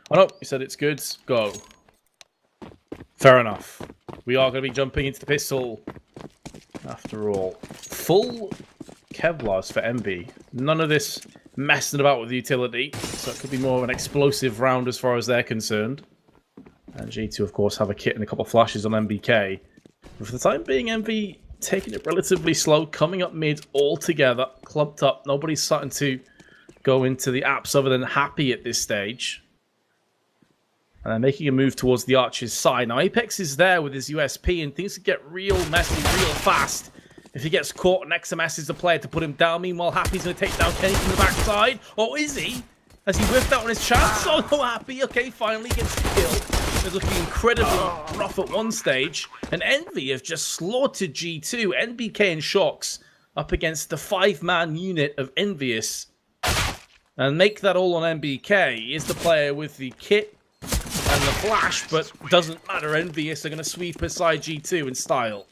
Oh no, you said it's good. Go. Fair enough. We are going to be jumping into the pistol. After all. Full Kevlars for Envy. None of this messing about with the utility. So it could be more of an explosive round as far as they're concerned. And G2, of course, have a kit and a couple of flashes on MBK. But for the time being, Envy taking it relatively slow, coming up mid all together, clumped up. Nobody's starting to go into the apps other than Happy at this stage. And they're making a move towards the Archer's side. Now, Apex is there with his USP, and things could get real messy real fast. If he gets caught, XMS is the player to put him down. Meanwhile, Happy's going to take down Kenny from the backside. Or is he? Has he whiffed out on his chance? Oh, no, Happy. Okay, finally gets the kill. They're looking incredibly rough at one stage. And Envy have just slaughtered G2. NBK and Shocks up against the 5-man unit of EnVyUs. And make that all on NBK is the player with the kit and the flash, but doesn't matter. EnVyUs are going to sweep aside G2 in style.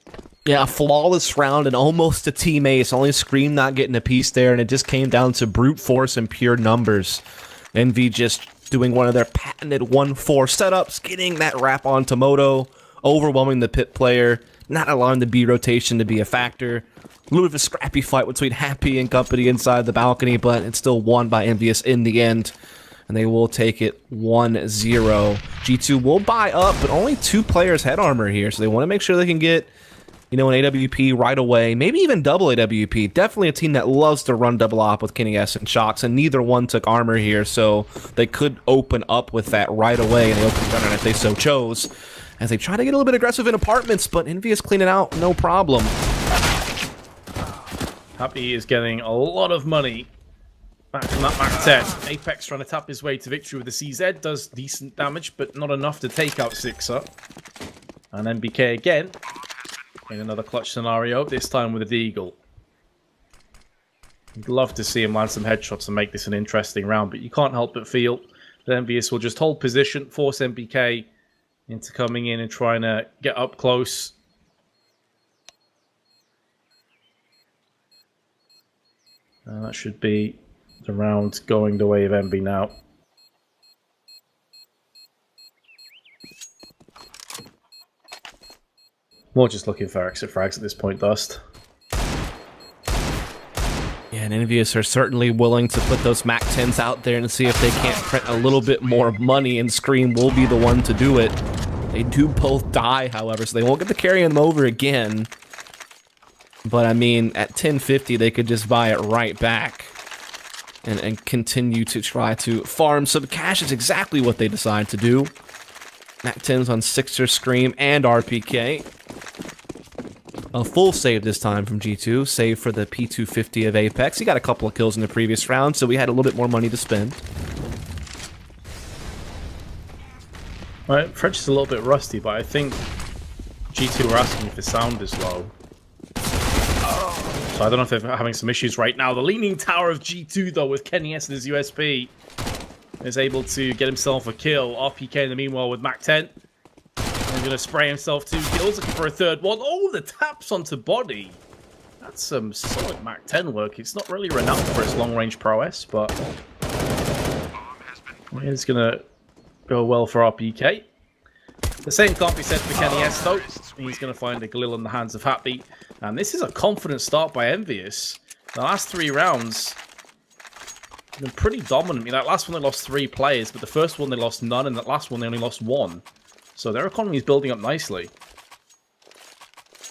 Yeah, a flawless round and almost a team ace. Only Scream not getting a piece there, and it just came down to brute force and pure numbers. Envy just doing one of their patented 1-4 setups, getting that wrap onto Moto, overwhelming the pit player, not allowing the B rotation to be a factor. A little bit of a scrappy fight between Happy and company inside the balcony, but it's still won by EnVyUs in the end. And they will take it 1-0. G2 will buy up, but only 2 players head armor here, so they want to make sure they can get, you know, an AWP right away, maybe even double AWP. Definitely a team that loves to run double op with Kenny S and Shocks, and neither one took armor here, so they could open up with that right away, and they open gunner if they so chose, as they try to get a little bit aggressive in apartments, but EnVyUs clean it out, no problem. Happy is getting a lot of money back from that Mac 10. Apex trying to tap his way to victory with the CZ, does decent damage, but not enough to take out Sixer. And NBK again in another clutch scenario, this time with a Deagle. I'd love to see him land some headshots and make this an interesting round, but you can't help but feel that EnVyUs will just hold position, force NBK into coming in and trying to get up close. And that should be the round going the way of Envy now. More just looking for exit frags at this point, Dust. Yeah, and EnVyUs are certainly willing to put those Mac 10s out there and see if they can't print a little bit more money, and Scream will be the one to do it. They do both die, however, so they won't get to carrying them over again. But, I mean, at 1050, they could just buy it right back and continue to try to farm some cash. Is exactly what they decide to do. Mac 10s on Sixer, Scream, and RPK. A full save this time from G2, save for the P250 of Apex. He got a couple of kills in the previous round, so we had a little bit more money to spend. Right, French is a little bit rusty, but I think G2 were asking if the sound is low. So I don't know if they're having some issues right now. The Leaning Tower of G2, though, with Kenny S and his USP, is able to get himself a kill. RPK in the meanwhile with Mac 10. He's going to spray himself 2 kills, looking for a third one. Oh, the taps onto body. That's some solid Mac 10 work. It's not really renowned for its long-range prowess, but it's going to go well for RPK. The same can't be said for Kenny S, though. He's going to find a Galil in the hands of Happy. And this is a confident start by EnVyUs. The last 3 rounds have been pretty dominant. I mean, that last one they lost 3 players, but the first one they lost none, and that last one they only lost 1. So their economy is building up nicely.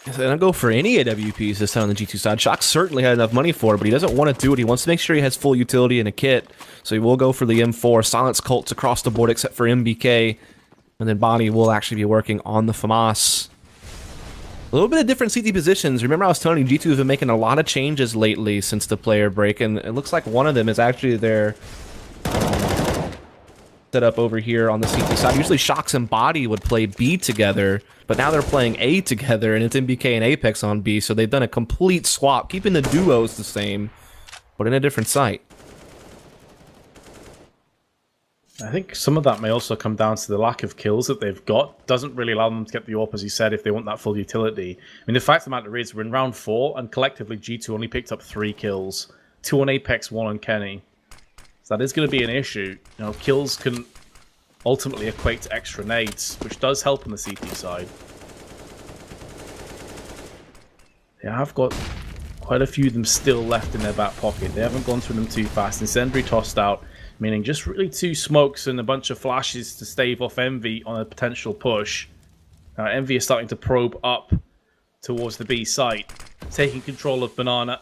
They don't go for any AWPs this time on the G2 side. Shock certainly had enough money for it, but he doesn't want to do it. He wants to make sure he has full utility in a kit. So he will go for the M4. Silence Cults across the board except for MBK. And then Bonnie will actually be working on the FAMAS. A little bit of different CT positions. Remember I was telling you G2 have been making a lot of changes lately since the player break, and it looks like one of them is actually their setup over here on the CT side. Usually Shocks and Body would play B together, but now they're playing A together, and it's MBK and Apex on B, so they've done a complete swap, keeping the duos the same, but in a different site. I think some of that may also come down to the lack of kills that they've got. Doesn't really allow them to get the AWP, as you said, if they want that full utility. I mean, the fact of the matter is, we're in round 4, and collectively G2 only picked up 3 kills. 2 on Apex, 1 on Kenny. So that is going to be an issue. You know, kills can ultimately equate to extra nades, which does help on the CT side. They have got quite a few of them still left in their back pocket. They haven't gone through them too fast. Incendiary tossed out, meaning just really 2 smokes and a bunch of flashes to stave off Envy on a potential push. Now Envy is starting to probe up towards the B site, taking control of Banana.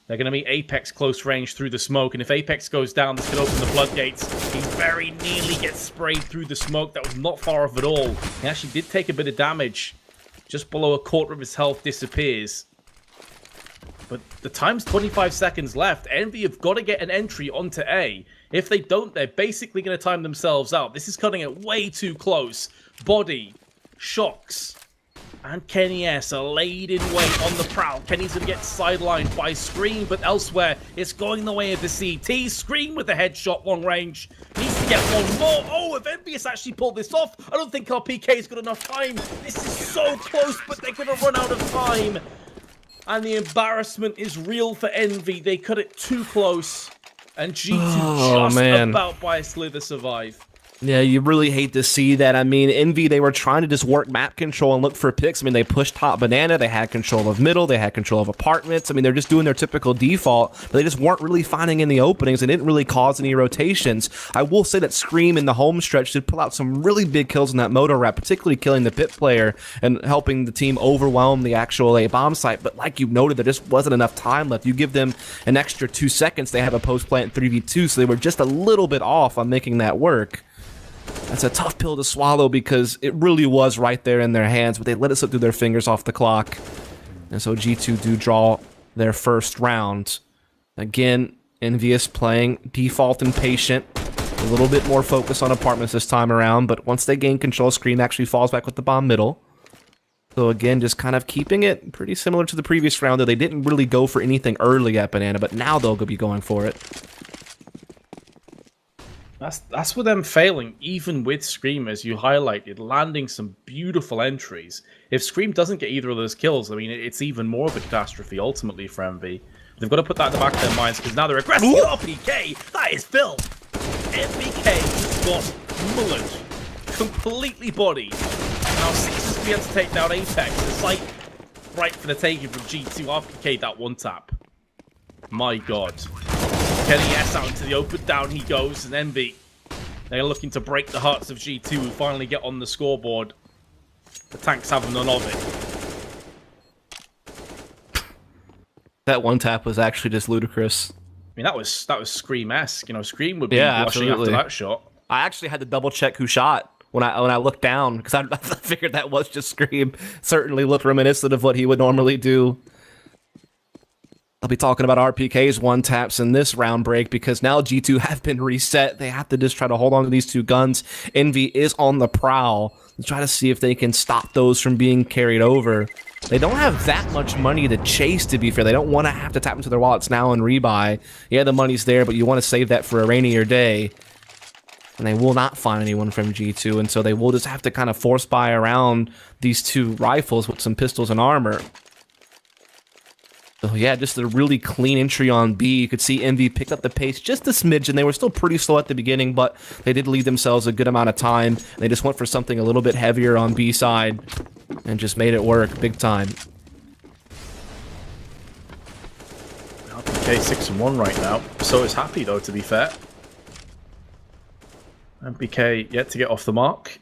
They're going to meet Apex close range through the smoke, and if Apex goes down, this could open the floodgates. He very nearly gets sprayed through the smoke. That was not far off at all. He actually did take a bit of damage. Just below a quarter of his health disappears. But the time's 25 seconds left. Envy have got to get an entry onto A. If they don't, they're basically going to time themselves out. This is cutting it way too close. Body, Shocks, and Kenny S are laid in wait on the prowl. Kenny's going to get sidelined by Scream, but elsewhere, it's going the way of the CT. Scream with the headshot long range. Needs to get one more. Oh, if EnVyUs actually pulled this off, I don't think our PK's got enough time. This is so close, but they're going to run out of time. And the embarrassment is real for Envy. They cut it too close. And G2 just about by a slither survive. Yeah, you really hate to see that. I mean, Envy, they were trying to just work map control and look for picks. I mean, they pushed top Banana, they had control of middle, they had control of apartments. I mean, they're just doing their typical default, but they just weren't really finding any openings. They didn't really cause any rotations. I will say that Scream in the home stretch did pull out some really big kills in that motor wrap, particularly killing the pit player and helping the team overwhelm the actual A bomb site. But like you noted, there just wasn't enough time left. You give them an extra 2 seconds, they have a post-plant 3v2, so they were just a little bit off on making that work. That's a tough pill to swallow because it really was right there in their hands, but they let it slip through their fingers off the clock. And so G2 do draw their first round. Again, EnVyUs playing default and patient. A little bit more focus on apartments this time around, but once they gain control, Scream actually falls back with the bomb middle. So again, just kind of keeping it pretty similar to the previous round, though they didn't really go for anything early at Banana, but now they'll be going for it. That's with them failing, even with Scream, as you highlighted, landing some beautiful entries. If Scream doesn't get either of those kills, I mean, it's even more of a catastrophe, ultimately, for Envy. They've got to put that in the back of their minds, because now they're aggressive. RPK! That is filth! MBK just got mullered. Completely bodied. Now 6 is going to be able to take down Apex. The site right for the taking from G2. RPK that one tap. My god. Kenny S out into the open, down he goes, and Envy, they're looking to break the hearts of G2, who finally get on the scoreboard. The tanks have none of it. That one tap was actually just ludicrous. I mean, that was Scream-esque. You know, Scream would be blushing after that shot. I actually had to double check who shot when I looked down, because I figured that was just Scream. Certainly looked reminiscent of what he would normally do. I'll be talking about RPK's one-taps in this round break because now G2 have been reset. They have to just try to hold on to these 2 guns. Envy is on the prowl to try to see if they can stop those from being carried over. They don't have that much money to chase, to be fair. They don't want to have to tap into their wallets now and rebuy. Yeah, the money's there, but you want to save that for a rainier day. And they will not find anyone from G2, and so they will just have to kind of force buy around these 2 rifles with some pistols and armor. So yeah, just a really clean entry on B. You could see Envy picked up the pace just a smidge, and they were still pretty slow at the beginning, but they did leave themselves a good amount of time. They just went for something a little bit heavier on B side and just made it work big time. RPK 6-1 right now. So is Happy, though, to be fair. MPK yet to get off the mark.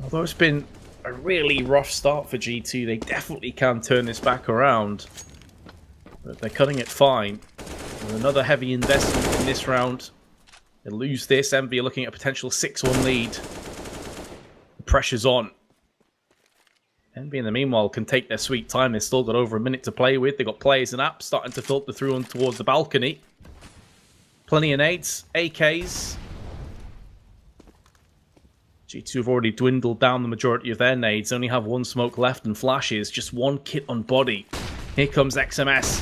Although it's been a really rough start for G2, they definitely can turn this back around. But they're cutting it fine. With another heavy investment in this round. They lose this. Envy are looking at a potential 6-1 lead. The pressure's on. Envy, in the meanwhile, can take their sweet time. They've still got over a minute to play with. They've got players and apps starting to filter through and towards the balcony. Plenty of nades, AKs. G2 have already dwindled down the majority of their nades. Only have 1 smoke left and flashes. Just 1 kit on body. Here comes XMS.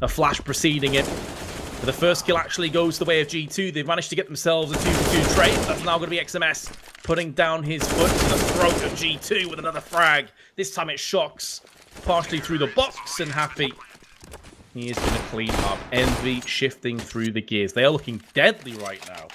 A flash preceding it. But the first kill actually goes the way of G2. They've managed to get themselves a 2-for-2 trade. That's now going to be XMS putting down his foot to the throat of G2 with another frag. This time it Shocks. Partially through the box, and Happy. He is going to clean up. Envy shifting through the gears. They are looking deadly right now.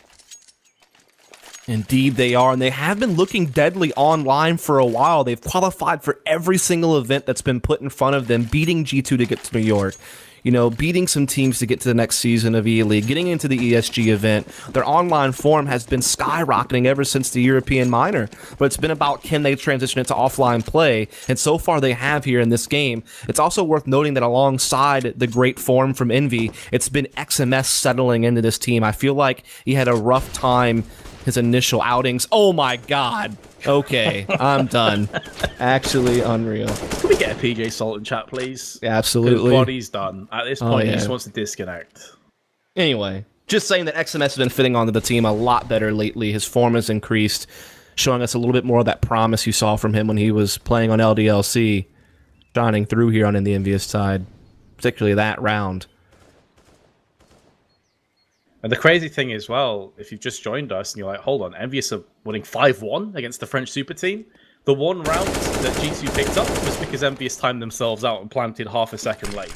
Indeed they are, and they have been looking deadly online for a while. They've qualified for every single event that's been put in front of them, beating G2 to get to New York. You know, beating some teams to get to the next season of E-League, getting into the ESG event. Their online form has been skyrocketing ever since the European minor, but it's been about can they transition into offline play, and so far they have here in this game. It's also worth noting that alongside the great form from Envy, it's been XMS settling into this team. I feel like he had a rough time his initial outings. Oh my god. Okay, I'm done. Actually unreal. Can we get a PJ Salt in chat, please? Yeah, absolutely. His body's done. At this point, he just wants to disconnect. Anyway, just saying that XMS has been fitting onto the team a lot better lately. His form has increased, showing us a little bit more of that promise you saw from him when he was playing on LDLC, shining through here on In the EnVyUs side, particularly that round. And the crazy thing is, well, if you've just joined us and you're like, hold on, EnVyUs are winning 5-1 against the French super team, the one round that G2 picked up was because EnVyUs timed themselves out and planted half a second late.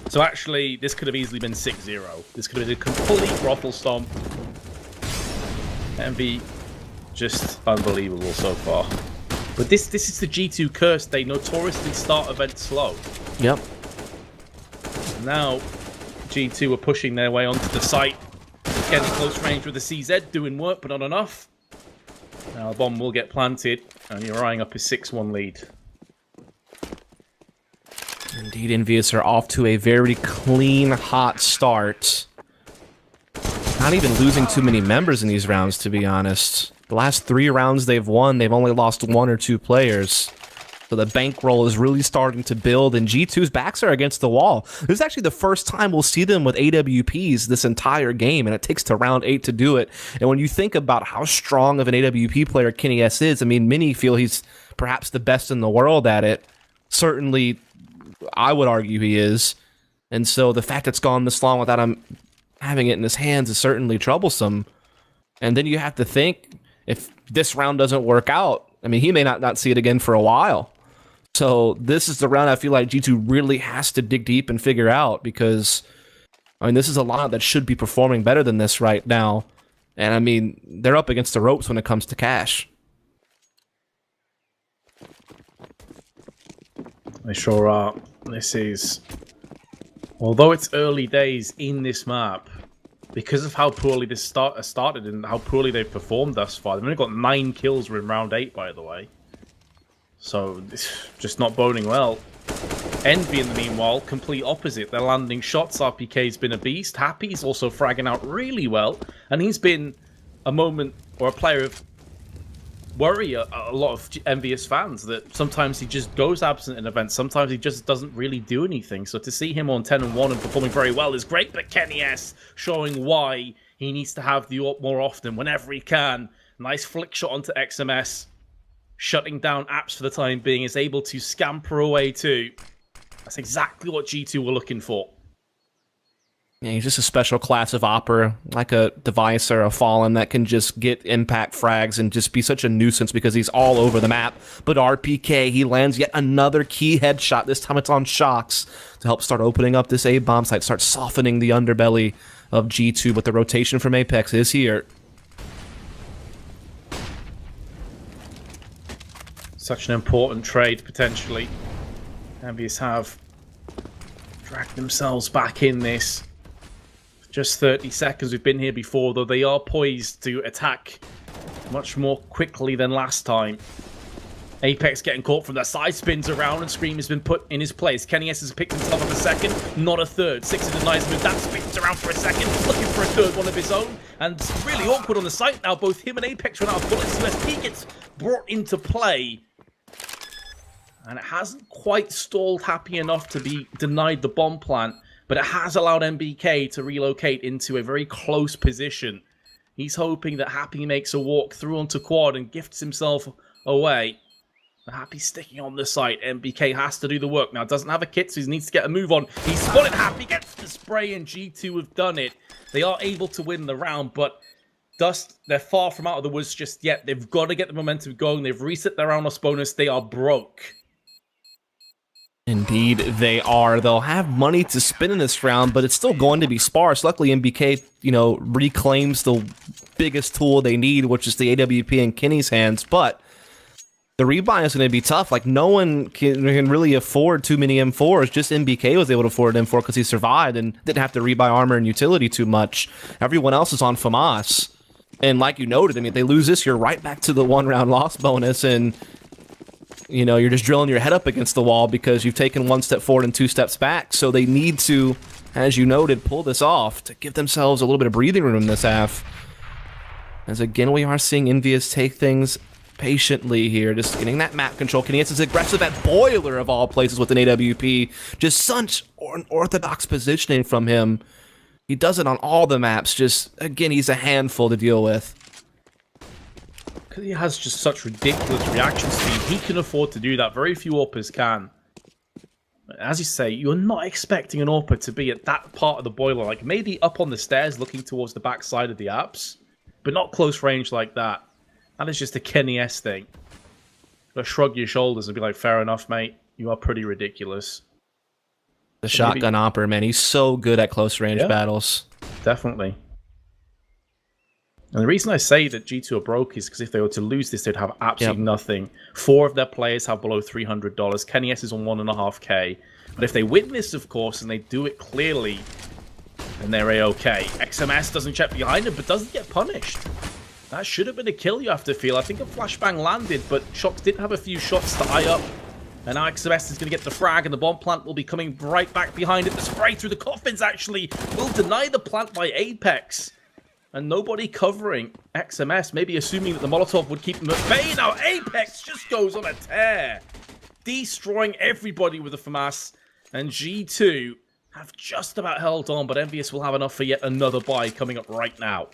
So actually, this could have easily been 6-0. This could have been a complete brothel stomp. Envy, just unbelievable so far. But this is the G2 curse. They notoriously start events slow. Yep. Now, G2 are pushing their way onto the site. Getting close range with the CZ, doing work, but not enough. Now a bomb will get planted, and you're eyeing up a 6-1 lead. Indeed, EnVyUs are off to a very clean, hot start. Not even losing too many members in these rounds, to be honest. The last 3 rounds they've won, they've only lost 1 or 2 players. So the bankroll is really starting to build, and G2's backs are against the wall. This is actually the first time we'll see them with AWPs this entire game, and it takes to round 8 to do it. And when you think about how strong of an AWP player Kenny S is, I mean, many feel he's perhaps the best in the world at it. Certainly, I would argue he is. And so the fact it's gone this long without him having it in his hands is certainly troublesome. And then you have to think, if this round doesn't work out, I mean, he may not see it again for a while. So this is the round I feel like G2 really has to dig deep and figure out, because, I mean, this is a lineup that should be performing better than this right now. And, I mean, they're up against the ropes when it comes to cash. They sure are. This is... Although it's early days in this map, because of how poorly this started and how poorly they've performed thus far, they've only got 9 kills in round 8, by the way. So, it's just not boding well. Envy, in the meanwhile, complete opposite. They're landing shots. RPK's been a beast. Happy's also fragging out really well. And he's been a moment, or a player of worry a lot of EnVyUs fans, that sometimes he just goes absent in events. Sometimes he just doesn't really do anything. So to see him on 10-1 and performing very well is great. But Kenny S showing why he needs to have the AWP more often whenever he can. Nice flick shot onto XMS. Shutting down apps for the time being, is able to scamper away too. That's exactly what G2 were looking for. Yeah, he's just a special class of opera, like a Device or a Fallen, that can just get impact frags and just be such a nuisance because he's all over the map. But RPK, he lands yet another key headshot. This time it's on Shocks to help start opening up this A-bomb site, start softening the underbelly of G2, but the rotation from Apex is here. Such an important trade, potentially. EnVyUs have dragged themselves back in this. Just 30 seconds. We've been here before, though they are poised to attack much more quickly than last time. Apex getting caught from the side, spins around, and Scream has been put in his place. Kenny S has picked himself up a second, not a third. Sixer denies move, that spins around for a second, looking for a third one of his own, and it's really awkward on the site now. Both him and Apex run out of bullets. USP gets brought into play, and it hasn't quite stalled Happy enough to be denied the bomb plant, but it has allowed MBK to relocate into a very close position. He's hoping that Happy makes a walk through onto quad and gifts himself away. Happy sticking on the site. MBK has to do the work now. Doesn't have a kit, so he needs to get a move on. He's spotted Happy, gets the spray, and G2 have done it. They are able to win the round, but Dust, they're far from out of the woods just yet. They've got to get the momentum going. They've reset their round loss bonus. They are broke. Indeed, they are. They'll have money to spend in this round, but it's still going to be sparse. Luckily, MBK, reclaims the biggest tool they need, which is the AWP in Kenny's hands. But the rebuy is going to be tough. Like, no one can really afford too many M4s. Just MBK was able to afford an M4 because he survived and didn't have to rebuy armor and utility too much. Everyone else is on FAMAS. And like you noted, I mean, if they lose this, you're right back to the 1-round loss bonus, and you're just drilling your head up against the wall because you've taken 1 step forward and 2 steps back. So they need to, as you noted, pull this off to give themselves a little bit of breathing room in this half. As again, we are seeing EnVyUs take things patiently here, just getting that map control. Kenny's is aggressive at Boiler of all places with an AWP. Just such unorthodox positioning from him. He does it on all the maps. Just, again, he's a handful to deal with. Because he has just such ridiculous reaction speed, he can afford to do that. Very few AWPers can. As you say, you're not expecting an AWPer to be at that part of the boiler. Like, maybe up on the stairs looking towards the back side of the apps, but not close range like that. That is just a Kenny S thing. But shrug your shoulders and be like, fair enough, mate. You are pretty ridiculous. The shotgun opper, man. He's so good at close range battles. Definitely. And the reason I say that G2 are broke is because if they were to lose this, they'd have absolutely nothing. 4 of their players have below $300. Kenny S is on 1.5K. But if they win this, of course, and they do it clearly, then they're A-OK. XMS doesn't check behind him, but doesn't get punished. That should have been a kill, you have to feel. I think a flashbang landed, but Shox did have a few shots to eye up. And now XMS is going to get the frag, and the bomb plant will be coming right back behind it. The spray through the coffins, actually, will deny the plant by Apex. And nobody covering XMS, maybe assuming that the Molotov would keep him at bay. Now Apex just goes on a tear, destroying everybody with the FAMAS. And G2 have just about held on, but EnVyUs will have enough for yet another buy coming up right now.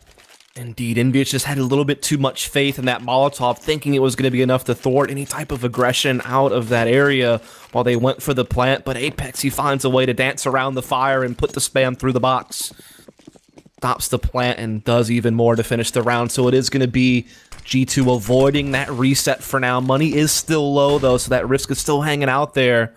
Indeed, EnVyUs just had a little bit too much faith in that Molotov, thinking it was going to be enough to thwart any type of aggression out of that area while they went for the plant. But Apex, he finds a way to dance around the fire and put the spam through the box. Stops the plant and does even more to finish the round. So it is going to be G2 avoiding that reset for now. Money is still low, though, so that risk is still hanging out there.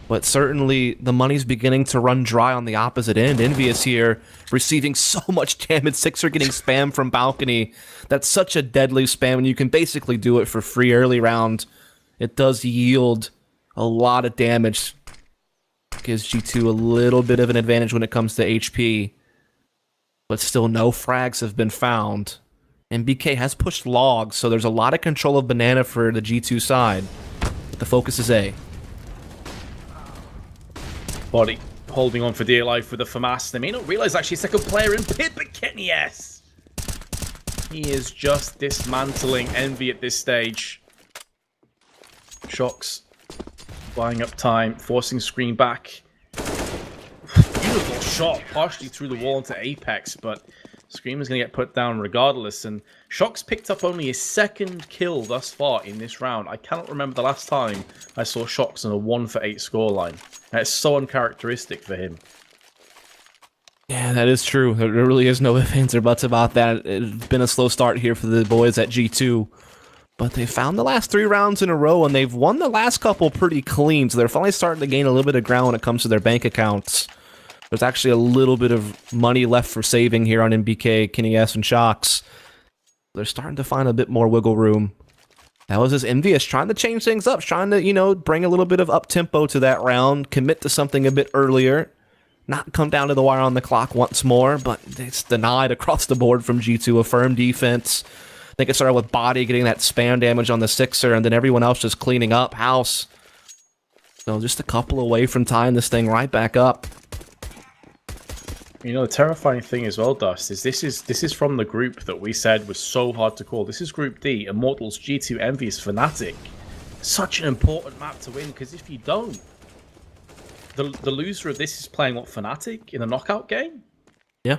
But certainly the money's beginning to run dry on the opposite end. EnVyUs here receiving so much damage. Sixer getting spam from balcony. That's such a deadly spam, and you can basically do it for free early round. It does yield a lot of damage. Gives G2 a little bit of an advantage when it comes to HP. But still, no frags have been found. And BK has pushed logs, so there's a lot of control of Banana for the G2 side. The focus is A. Body holding on for dear life with the FAMAS. They may not realize actually second player in pit, but Kenny S. He is just dismantling Envy at this stage. Shox buying up time, forcing screen back. Beautiful shot, partially through the wall into Apex, but Screamer's going to get put down regardless. And Shox picked up only his 2nd kill thus far in this round. I cannot remember the last time I saw Shox on a 1-for-8 scoreline. That's so uncharacteristic for him. Yeah, that is true. There really is no ifs, ands, or buts about that. It's been a slow start here for the boys at G2. But they found the last 3 rounds in a row, and they've won the last couple pretty clean. So they're finally starting to gain a little bit of ground when it comes to their bank accounts. There's actually a little bit of money left for saving here on MBK, Kenny S, and Shox. They're starting to find a bit more wiggle room. That was his EnVyUs trying to change things up, trying to, bring a little bit of up-tempo to that round, commit to something a bit earlier, not come down to the wire on the clock once more, but it's denied across the board from G2, a firm defense. I think it started with Body getting that spam damage on the Sixer, and then everyone else just cleaning up house. So just a couple away from tying this thing right back up. You know, the terrifying thing as well, Dust, is this is from the group that we said was so hard to call. This is Group D, Immortals, G2, EnVyUs, Fnatic. Such an important map to win, because if you don't, the loser of this is playing, what, Fnatic in a knockout game? Yeah.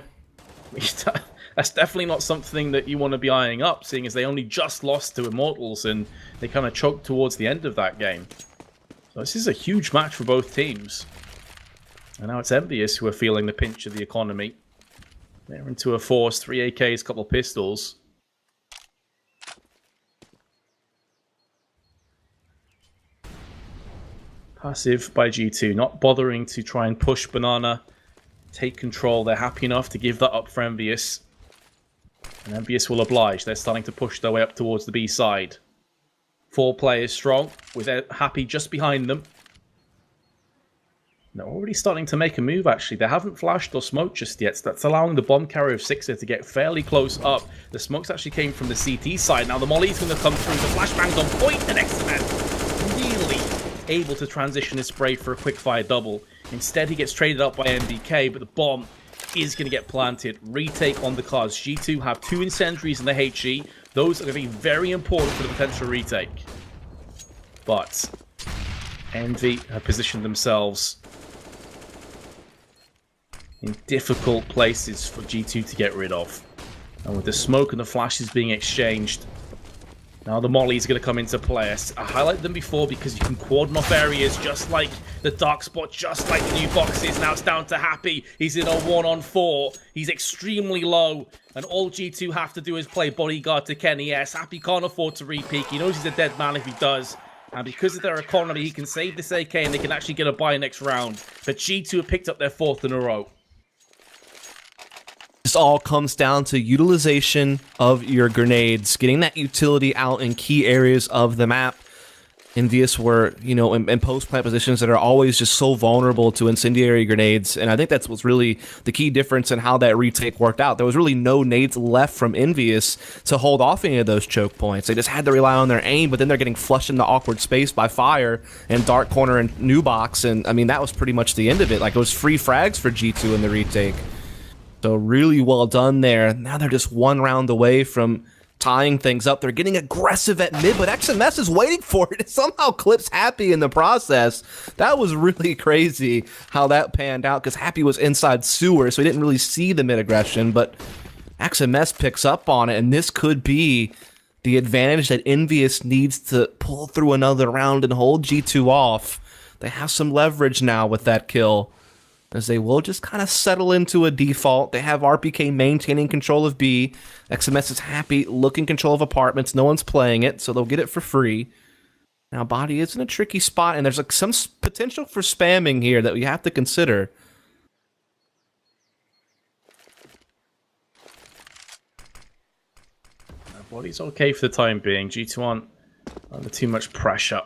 That's definitely not something that you want to be eyeing up, seeing as they only just lost to Immortals, and they kind of choked towards the end of that game. So this is a huge match for both teams. And now it's EnVyUs who are feeling the pinch of the economy. They're into a force, 3 AKs, couple pistols. Passive by G2, not bothering to try and push Banana, take control. They're happy enough to give that up for EnVyUs. And EnVyUs will oblige. They're starting to push their way up towards the B side. 4 players strong, with Happy just behind them. They're already starting to make a move, actually. They haven't flashed or smoked just yet, so that's allowing the bomb carrier of Sixer to get fairly close up. The smokes actually came from the CT side. Now the molly's going to come through. The flashbang's on point, and XMS really able to transition his spray for a quick fire double. Instead, he gets traded up by MBK, but the bomb is going to get planted. Retake on the cards. G2 have 2 incendiaries in the HE. Those are going to be very important for the potential retake. But Envy have positioned themselves in difficult places for G2 to get rid of. And with the smoke and the flashes being exchanged, now the molly is going to come into play. I highlighted them before because you can cordon off areas just like the dark spot, just like the new boxes. Now it's down to Happy. He's in a 1-on-4. He's extremely low. And all G2 have to do is play bodyguard to Kenny S. Happy can't afford to re-peek. He knows he's a dead man if he does. And because of their economy, he can save this AK and they can actually get a buy next round. But G2 have picked up their 4th in a row. This all comes down to utilization of your grenades, getting that utility out in key areas of the map. EnVyUs were, you know, in post-plant positions that are always just so vulnerable to incendiary grenades, and I think that's what's really the key difference in how that retake worked out. There was really no nades left from EnVyUs to hold off any of those choke points. They just had to rely on their aim, but then they're getting flushed into awkward space by fire and dark corner and new box, and I mean, that was pretty much the end of it. Like, it was free frags for G2 in the retake. So really well done there. Now they're just 1 round away from tying things up. They're getting aggressive at mid, but XMS is waiting for it. It somehow clips Happy in the process. That was really crazy how that panned out, because Happy was inside sewer, so he didn't really see the mid aggression, but XMS picks up on it, and this could be the advantage that EnVyUs needs to pull through another round and hold G2 off. They have some leverage now with that kill, as they will just kind of settle into a default. They have RPK maintaining control of B. XMS is Happy, looking control of apartments. No one's playing it, so they'll get it for free. Now, Body is in a tricky spot, and there's like some potential for spamming here that we have to consider. Body's okay for the time being. G2 aren't under too much pressure.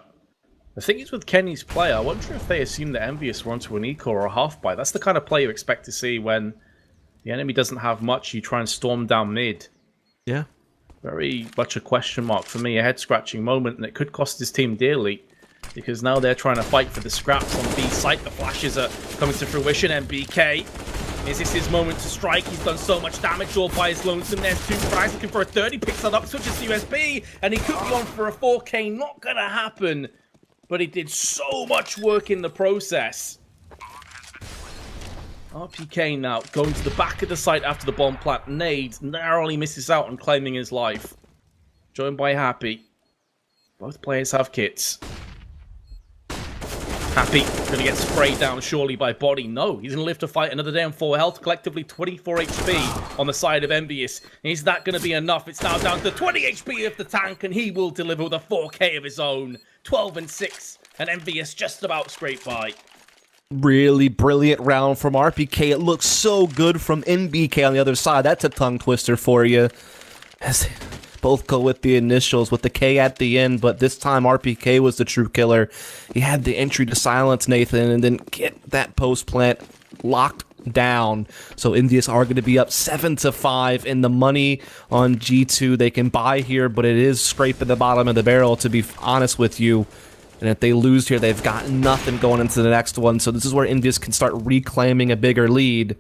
The thing is with Kenny's play, I wonder if they assume that EnVyUs were onto an eco or a half-buy. That's the kind of play you expect to see when the enemy doesn't have much. You try and storm down mid. Yeah. Very much a question mark for me. A head-scratching moment, and it could cost his team dearly. Because now they're trying to fight for the scraps on B site. The flashes are coming to fruition. MBK, is this his moment to strike? He's done so much damage all by his lonesome. There's 2 frags looking for a 30. Picks that up, switches to USB, and he could be on for a 4K. Not gonna happen. But he did so much work in the process. RPK now going to the back of the site after the bomb plant. Nades narrowly misses out on claiming his life. Joined by Happy. Both players have kits. Happy gonna get sprayed down surely by Body. No, he's gonna live to fight another day on 4 health. Collectively 24 HP on the side of EnVyUs. Is that gonna be enough? It's now down to 20 HP of the tank, and he will deliver with a 4K of his own. 12 and 6, and EnVyUs just about scraped by. Really brilliant round from RPK. It looks so good from NBK on the other side. That's a tongue twister for you. As they both go with the initials with the K at the end, but this time RPK was the true killer. He had the entry to silence Nathan and then get that post plant locked down. So EnVyUs are going to be up 7-5 in the money on G2. They can buy here, but it is scraping the bottom of the barrel, to be honest with you. And if they lose here, they've got nothing going into the next one. So this is where EnVyUs can start reclaiming a bigger lead.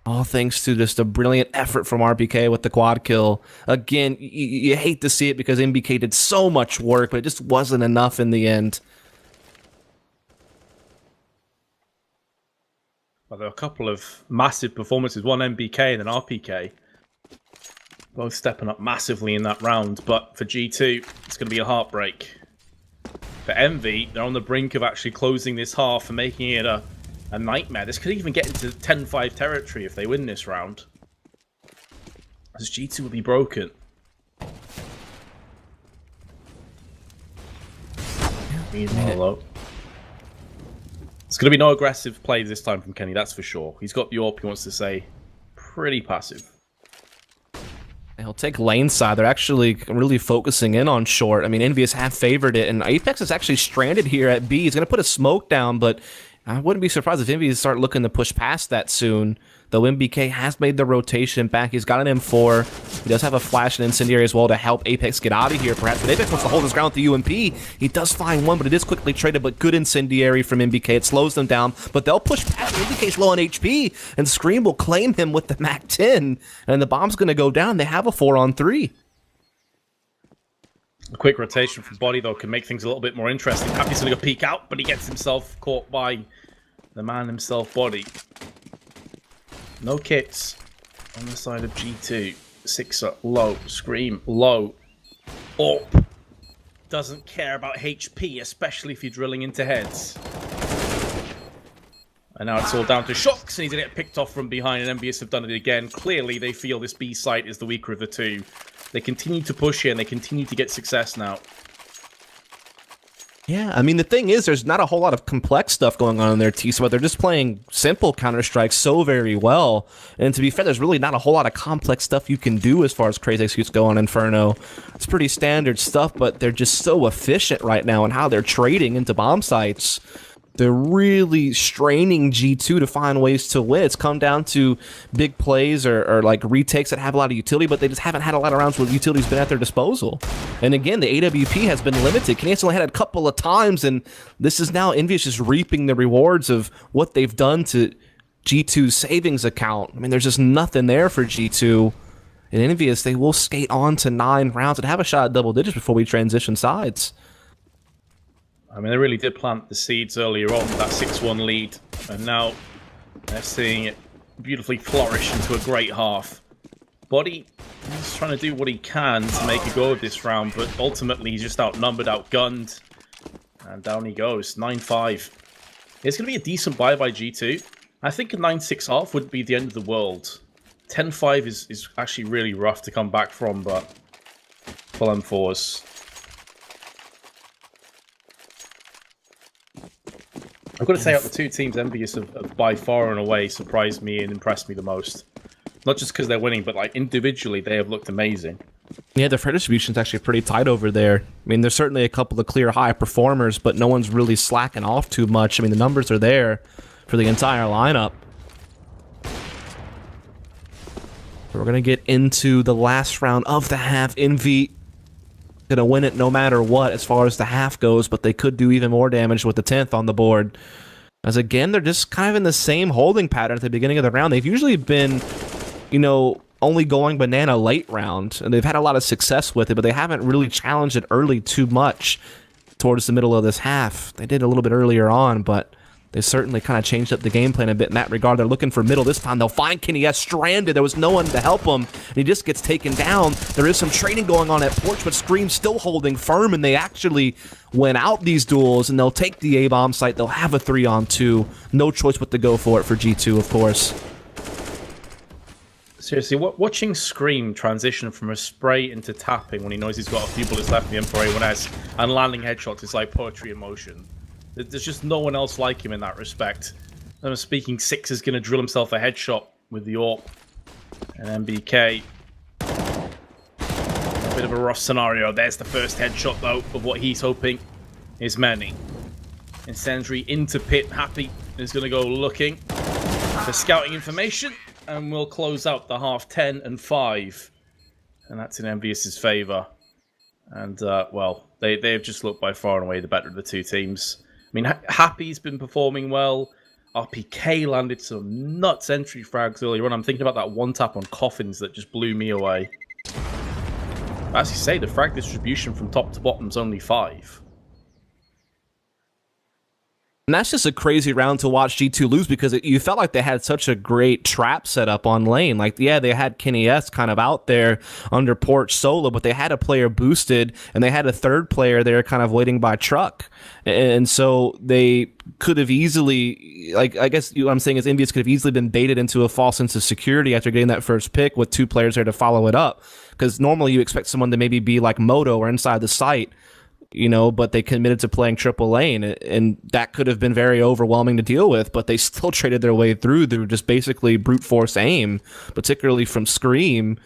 All thanks to just a brilliant effort from RPK with the quad kill. Again, you hate to see it because MBK did so much work, but it just wasn't enough in the end. Well, there are a couple of massive performances, one MBK and then RPK. Both stepping up massively in that round, but for G2, it's going to be a heartbreak. For Envy, they're on the brink of actually closing this half and making it a nightmare. This could even get into 10-5 territory if they win this round. As G2 will be broken. going to be no aggressive play this time from Kenny, that's for sure. He's got the AWP, he wants to say, pretty passive. He'll take lane side. They're actually really focusing in on short. I mean, EnVyUs have favored it, and Apex is actually stranded here at B. He's going to put a smoke down, but I wouldn't be surprised if EnVyUs start looking to push past that soon. Though MBK has made the rotation back. He's got an M4. He does have a flash and incendiary as well to help Apex get out of here, perhaps. But Apex wants to hold his ground with the UMP. He does find one, but it is quickly traded. But good incendiary from MBK. It slows them down, but they'll push past. MBK's low on HP, and Scream will claim him with the MAC-10. And the bomb's going to go down. They have a 4-on-3. A quick rotation from Body, though, can make things a little bit more interesting. Happy's going to go peek out, but he gets himself caught by the man himself, Body. No kits on the side of G2. Sixer, low. Scream, low. AWP doesn't care about HP, especially if you're drilling into heads. And now it's all down to Shocks, and he's going to get picked off from behind, and EnVyUs have done it again. Clearly, they feel this B site is the weaker of the two. They continue to push here, and they continue to get success now. Yeah, I mean, the thing is, there's not a whole lot of complex stuff going on in their T, but they're just playing simple Counter-Strike so very well. And to be fair, there's really not a whole lot of complex stuff you can do as far as crazy executes go on Inferno. It's pretty standard stuff, but they're just so efficient right now in how they're trading into bomb sites. They're really straining G2 to find ways to win. It's come down to big plays or like retakes that have a lot of utility, but they just haven't had a lot of rounds where utility's been at their disposal. And again, the AWP has been limited. Canadians only had it a couple of times, and this is now EnVyUs just reaping the rewards of what they've done to G2's savings account. I mean, there's just nothing there for G2. And EnVyUs, they will skate on to 9 rounds and have a shot at double digits before we transition sides. I mean, they really did plant the seeds earlier on with that 6-1 lead, and now they're seeing it beautifully flourish into a great half. Body is trying to do what he can to make a go of this round, but ultimately he's just outnumbered, outgunned, and down he goes, 9-5. It's going to be a decent buy by G2. I think a 9-6 half would be the end of the world. 10-5 is actually really rough to come back from, but full M4s. I've got to say, out the two teams, EnVyUs have by far and away surprised me and impressed me the most. Not just because they're winning, but like individually, they have looked amazing. Yeah, the frame distribution is actually pretty tight over there. I mean, there's certainly a couple of clear high performers, but no one's really slacking off too much. I mean, the numbers are there for the entire lineup. We're going to get into the last round of the half. EnVy gonna win it no matter what as far as the half goes, but they could do even more damage with the 10th on the board. As again, they're just kind of in the same holding pattern at the beginning of the round. They've usually been, you know, only going banana late round, and they've had a lot of success with it, but they haven't really challenged it early too much towards the middle of this half. They did a little bit earlier on, but they certainly kind of changed up the game plan a bit in that regard. They're looking for middle this time. They'll find Kenny S stranded. There was no one to help him, and he just gets taken down. There is some trading going on at Porch, but Scream still holding firm, and they actually win out these duels, and they'll take the A-bomb site. They'll have a 3-on-2. No choice but to go for it for G2, of course. Seriously, watching Scream transition from a spray into tapping when he knows he's got a few bullets left in the M4A1S and landing headshots is like poetry in motion. There's just no one else like him in that respect. I'm speaking, Six is going to drill himself a headshot with the AWP. And MBK. A bit of a rough scenario. There's the first headshot, though, of what he's hoping is many. Incendiary into pit. Happy is going to go looking for scouting information. And we'll close out the half 10-5. And that's in EnVyUs' favour. And, well, they've just looked by far and away the better of the two teams. I mean, Happy's been performing well. RPK landed some nuts entry frags earlier on. I'm thinking about that one tap on Coffins that just blew me away. As you say, the frag distribution from top to bottom is only 5. And that's just a crazy round to watch G2 lose because you felt like they had such a great trap set up on lane. Like, yeah, they had Kenny S kind of out there under Porch solo, but they had a player boosted, and they had a third player there kind of waiting by truck. And so they could have easily, like, I guess what I'm saying is EnVyUs could have easily been baited into a false sense of security after getting that first pick with 2 players there to follow it up. Because normally you expect someone to maybe be like Moto or inside the site, you know, but they committed to playing triple lane, and that could have been very overwhelming to deal with, but they still traded their way through just basically brute force aim, particularly from Scream.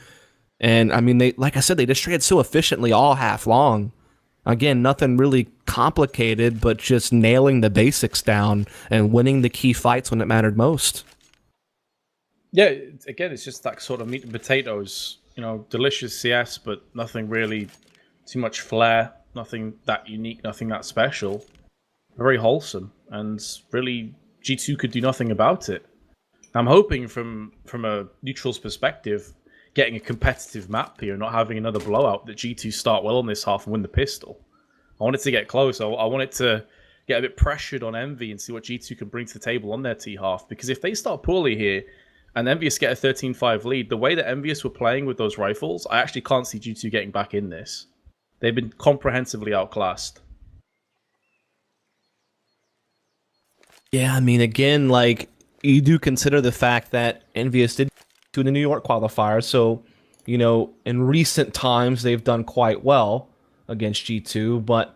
And I mean, like I said, they just traded so efficiently all half long. Again, nothing really complicated, but just nailing the basics down and winning the key fights when it mattered most. Yeah, again, it's just that sort of meat and potatoes, you know, delicious CS, but nothing really too much flair, nothing that unique, nothing that special. Very wholesome, and really G2 could do nothing about it. I'm hoping from a neutral's perspective, getting a competitive map here, not having another blowout, that G2 start well on this half and win the pistol. I want it to get close. I want it to get a bit pressured on EnVy and see what G2 can bring to the table on their T half, because if they start poorly here and EnVyUs get a 13-5 lead, the way that EnVyUs were playing with those rifles, I actually can't see G2 getting back in this. They've been comprehensively outclassed. Yeah, I mean, again, like, you do consider the fact that EnVyUs did to the New York qualifier, so, you know, in recent times, they've done quite well against G2, but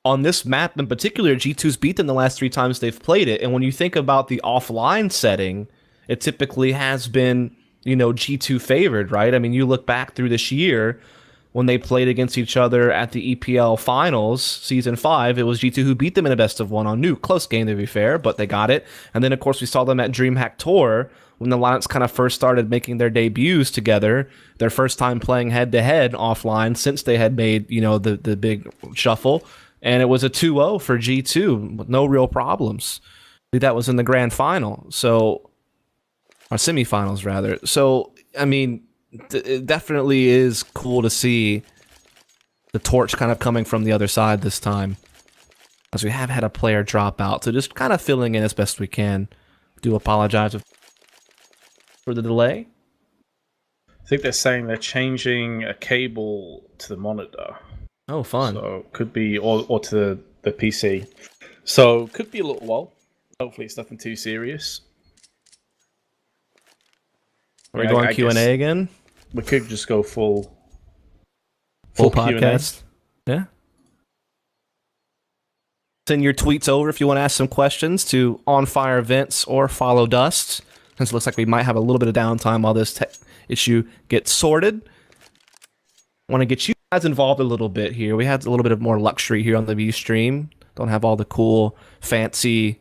on this map in particular, G2's beat them the last 3 times they've played it, and when you think about the offline setting, it typically has been, you know, G2 favored, right? I mean, you look back through this year, when they played against each other at the EPL Finals, Season 5, it was G2 who beat them in a best-of-1 on Nuke. Close game, to be fair, but they got it. And then, of course, we saw them at DreamHack Tour, when the Lions kind of first started making their debuts together, their first time playing head-to-head offline since they had made, you know, the big shuffle. And it was a 2-0 for G2 with no real problems. That was in the grand final, so... or semifinals, rather. So, I mean... it definitely is cool to see the torch kind of coming from the other side this time, as we have had a player drop out, so just kind of filling in as best we can. Do apologize for the delay. I think they're saying they're changing a cable to the monitor. Oh, fun. So could be, or to the PC. So could be a little while. Hopefully it's nothing too serious. Are we going Q&A again? We could just go full podcast. Q&A. Yeah. Send your tweets over if you want to ask some questions to OnFireVents or Follow Dust, since it looks like we might have a little bit of downtime while this issue gets sorted. Want to get you guys involved a little bit here. We had a little bit of more luxury here on the view stream. Don't have all the cool, fancy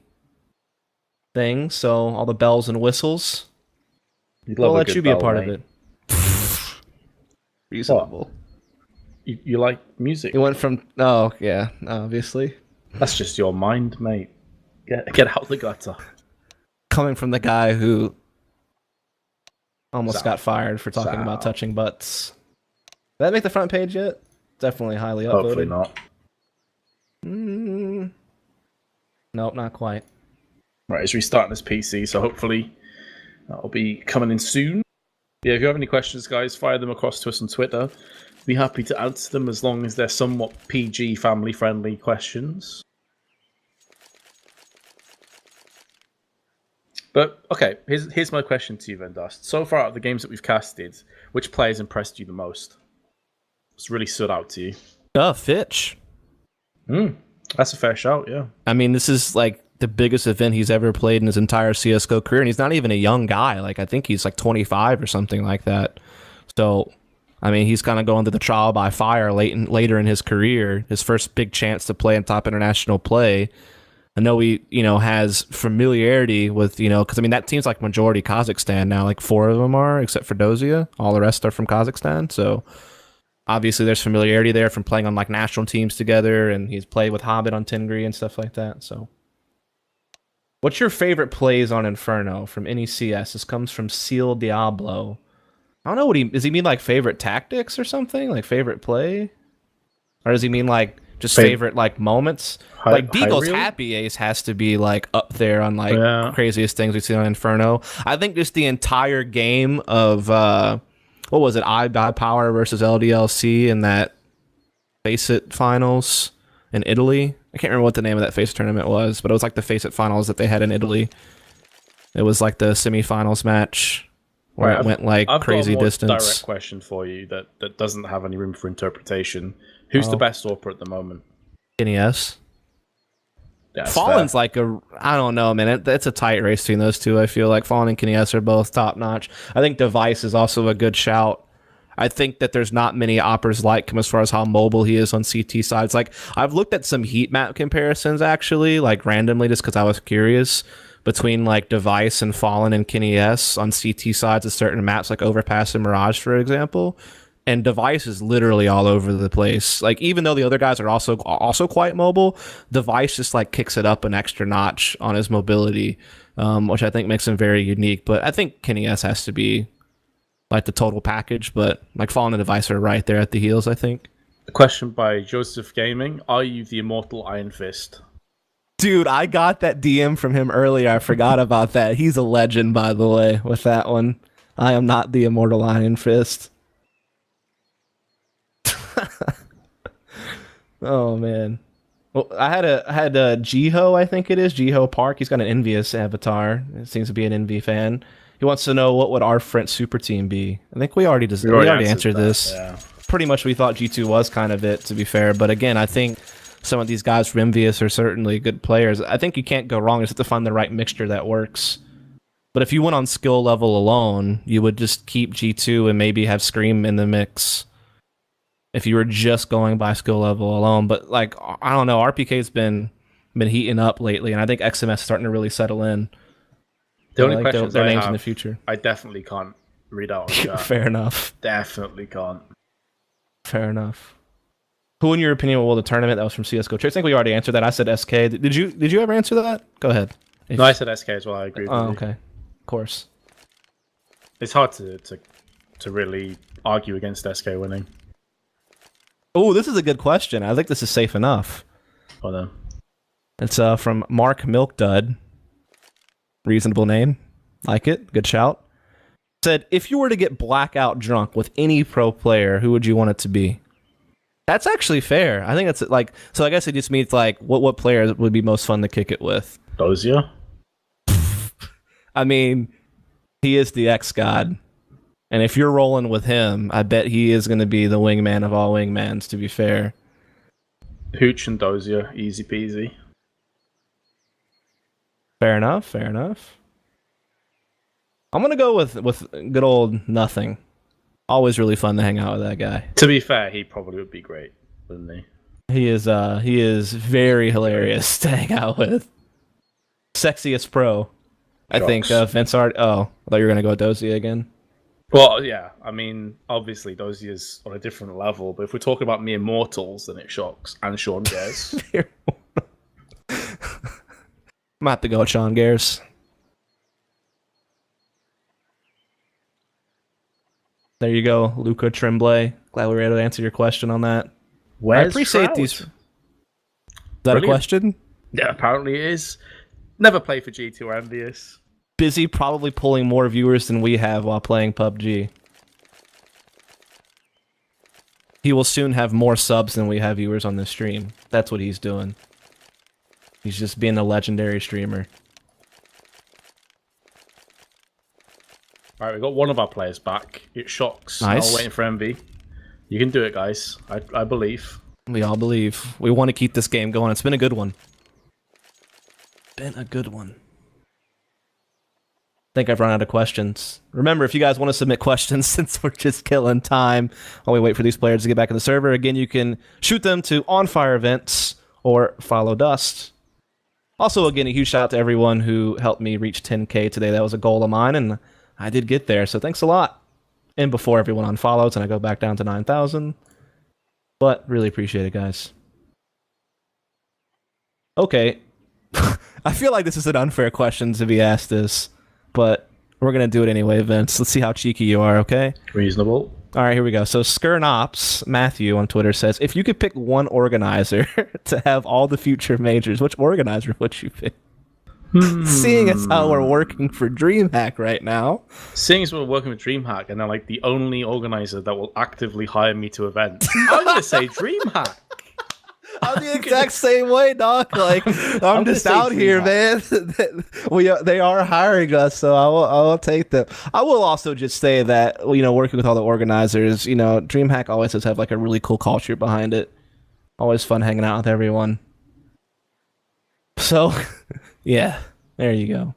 things, so all the bells and whistles. We'll let you be a part of it. Reasonable. You like music? You went from... oh, yeah, obviously. That's just your mind, mate. Get out the gutter. Coming from the guy who almost got fired for talking about touching butts. Did that make the front page yet? Definitely highly upvoted. Hopefully not. Nope, not quite. Right, it's restarting this PC, so hopefully that'll be coming in soon. Yeah, if you have any questions, guys, fire them across to us on Twitter. Be happy to answer them as long as they're somewhat PG, family-friendly questions. But, okay, here's my question to you, Vendust. So far out of the games that we've casted, which players impressed you the most? What's really stood out to you? Fitch. That's a fair shout, yeah. I mean, this is, like, the biggest event he's ever played in his entire CSGO career, and he's not even a young guy. Like, I think he's like 25 or something like that. So, I mean, he's kind of going through the trial by fire later in his career, his first big chance to play in top international play. I know he, you know, has familiarity with, you know, because I mean, that team's like majority Kazakhstan now, like 4 of them are, except for Dozia. All the rest are from Kazakhstan. So, obviously, there's familiarity there from playing on like national teams together, and he's played with Hobbit on Tengri and stuff like that. So, what's your favorite plays on Inferno from any CS? This comes from Seal Diablo. I don't know what does he mean, like favorite tactics or something? Like favorite play? Or does he mean like just favorite like moments? Like Deagle's Happy Ace has to be like up there on like craziest things we've seen on Inferno. I think just the entire game of what was it, iBuyPower versus LDLC in that Faceit finals in Italy. I can't remember what the name of that Faceit tournament was, but it was like the Faceit finals that they had in Italy. It was like the semifinals match where it went like crazy distance. I've got a more direct question for you that doesn't have any room for interpretation. Who's the best AWPer at the moment? Kenny S. That's Fallen's fair. like I don't know, man. It's a tight race between those two. I feel like Fallen and Kenny S are both top notch. I think Device is also a good shout. I think that there's not many oppers like him as far as how mobile he is on CT sides. Like, I've looked at some heat map comparisons actually, like randomly, just because I was curious, between like Device and Fallen and Kenny S on CT sides of certain maps, like Overpass and Mirage, for example. And Device is literally all over the place. Like, even though the other guys are also quite mobile, Device just like kicks it up an extra notch on his mobility, which I think makes him very unique. But I think Kenny S has to be like the total package, but like Fallen and Device are right there at the heels, I think. A question by Joseph Gaming. Are you the immortal Iron Fist? Dude, I got that DM from him earlier. I forgot about that. He's a legend, by the way, with that one. I am not the immortal Iron Fist. Oh, man. Well, I had a Jiho, I think it is, Jiho Park. He's got an EnVyUs avatar. It seems to be an Envy fan. He wants to know what would our French super team be. I think we already answered this. Yeah. Pretty much we thought G2 was kind of it, to be fair. But again, I think some of these guys from EnVyUs are certainly good players. I think you can't go wrong. You just have to find the right mixture that works. But if you went on skill level alone, you would just keep G2 and maybe have Scream in the mix if you were just going by skill level alone. But like, I don't know, RPK's been heating up lately, and I think XMS is starting to really settle in. The only questions their I names have, in the future. I definitely can't read out on chat. Fair enough. Definitely can't. Fair enough. Who, in your opinion, will win the tournament? That was from CS:GO. I think we already answered that. I said SK. Did you ever answer that? Go ahead. No, I said SK as well. I agree with you. Okay. Of course. It's hard to really argue against SK winning. Oh, this is a good question. I think this is safe enough. Well then. It's from Mark Milkdud. Reasonable name. Like it. Good shout. Said, if you were to get blackout drunk with any pro player, who would you want it to be? That's actually fair. I think it's like, so I guess it just means like, what player would be most fun to kick it with? Dozier? I mean, he is the X-God. And if you're rolling with him, I bet he is going to be the wingman of all wingmans, to be fair. Hooch and Dozier. Easy peasy. Fair enough, fair enough. I'm going to go with good old Nothing. Always really fun to hang out with that guy. To be fair, he probably would be great, wouldn't he? He is very hilarious to hang out with. Sexiest pro. I think Vince Art. Oh, I thought you were going to go with Dozier again. Well, yeah. I mean, obviously, Dozier's on a different level, but if we're talking about mere mortals, then it shocks. And Sean Gares. I'm going to have to go with Sean Gares. There you go, Luca Tremblay. Glad we were able to answer your question on that. Where's I appreciate Trout? these. Is that a question? Yeah, apparently it is. Never played for G2 or EnVyUs. Busy probably pulling more viewers than we have while playing PUBG. He will soon have more subs than we have viewers on this stream. That's what he's doing. He's just being a legendary streamer. Alright, we got one of our players back. It shocks. Nice. Now waiting for Envy. You can do it, guys. I believe. We all believe. We want to keep this game going. It's been a good one. Been a good one. I think I've run out of questions. Remember, if you guys want to submit questions, since we're just killing time while we wait for these players to get back in the server, again, you can shoot them to On Fire Events or Follow Dust. Also, again, a huge shout out to everyone who helped me reach 10K today. That was a goal of mine, and I did get there, so thanks a lot. And before everyone unfollows and I go back down to 9,000. But really appreciate it, guys. Okay. I feel like this is an unfair question to be asked this, but we're going to do it anyway, Vince. Let's see how cheeky you are, okay? Reasonable. All right, here we go. So Skurnops, Matthew on Twitter says, if you could pick one organizer to have all the future majors, which organizer would you pick? Seeing as how we're working for DreamHack right now. Seeing as we're working with DreamHack and they're like the only organizer that will actively hire me to events, I'm going to say DreamHack. I'm the exact same way, Doc. Like, I'm just out here, man. They are hiring us, so I will take them. I will also just say that, working with all the organizers, DreamHack always does have like a really cool culture behind it. Always fun hanging out with everyone. So, yeah, there you go.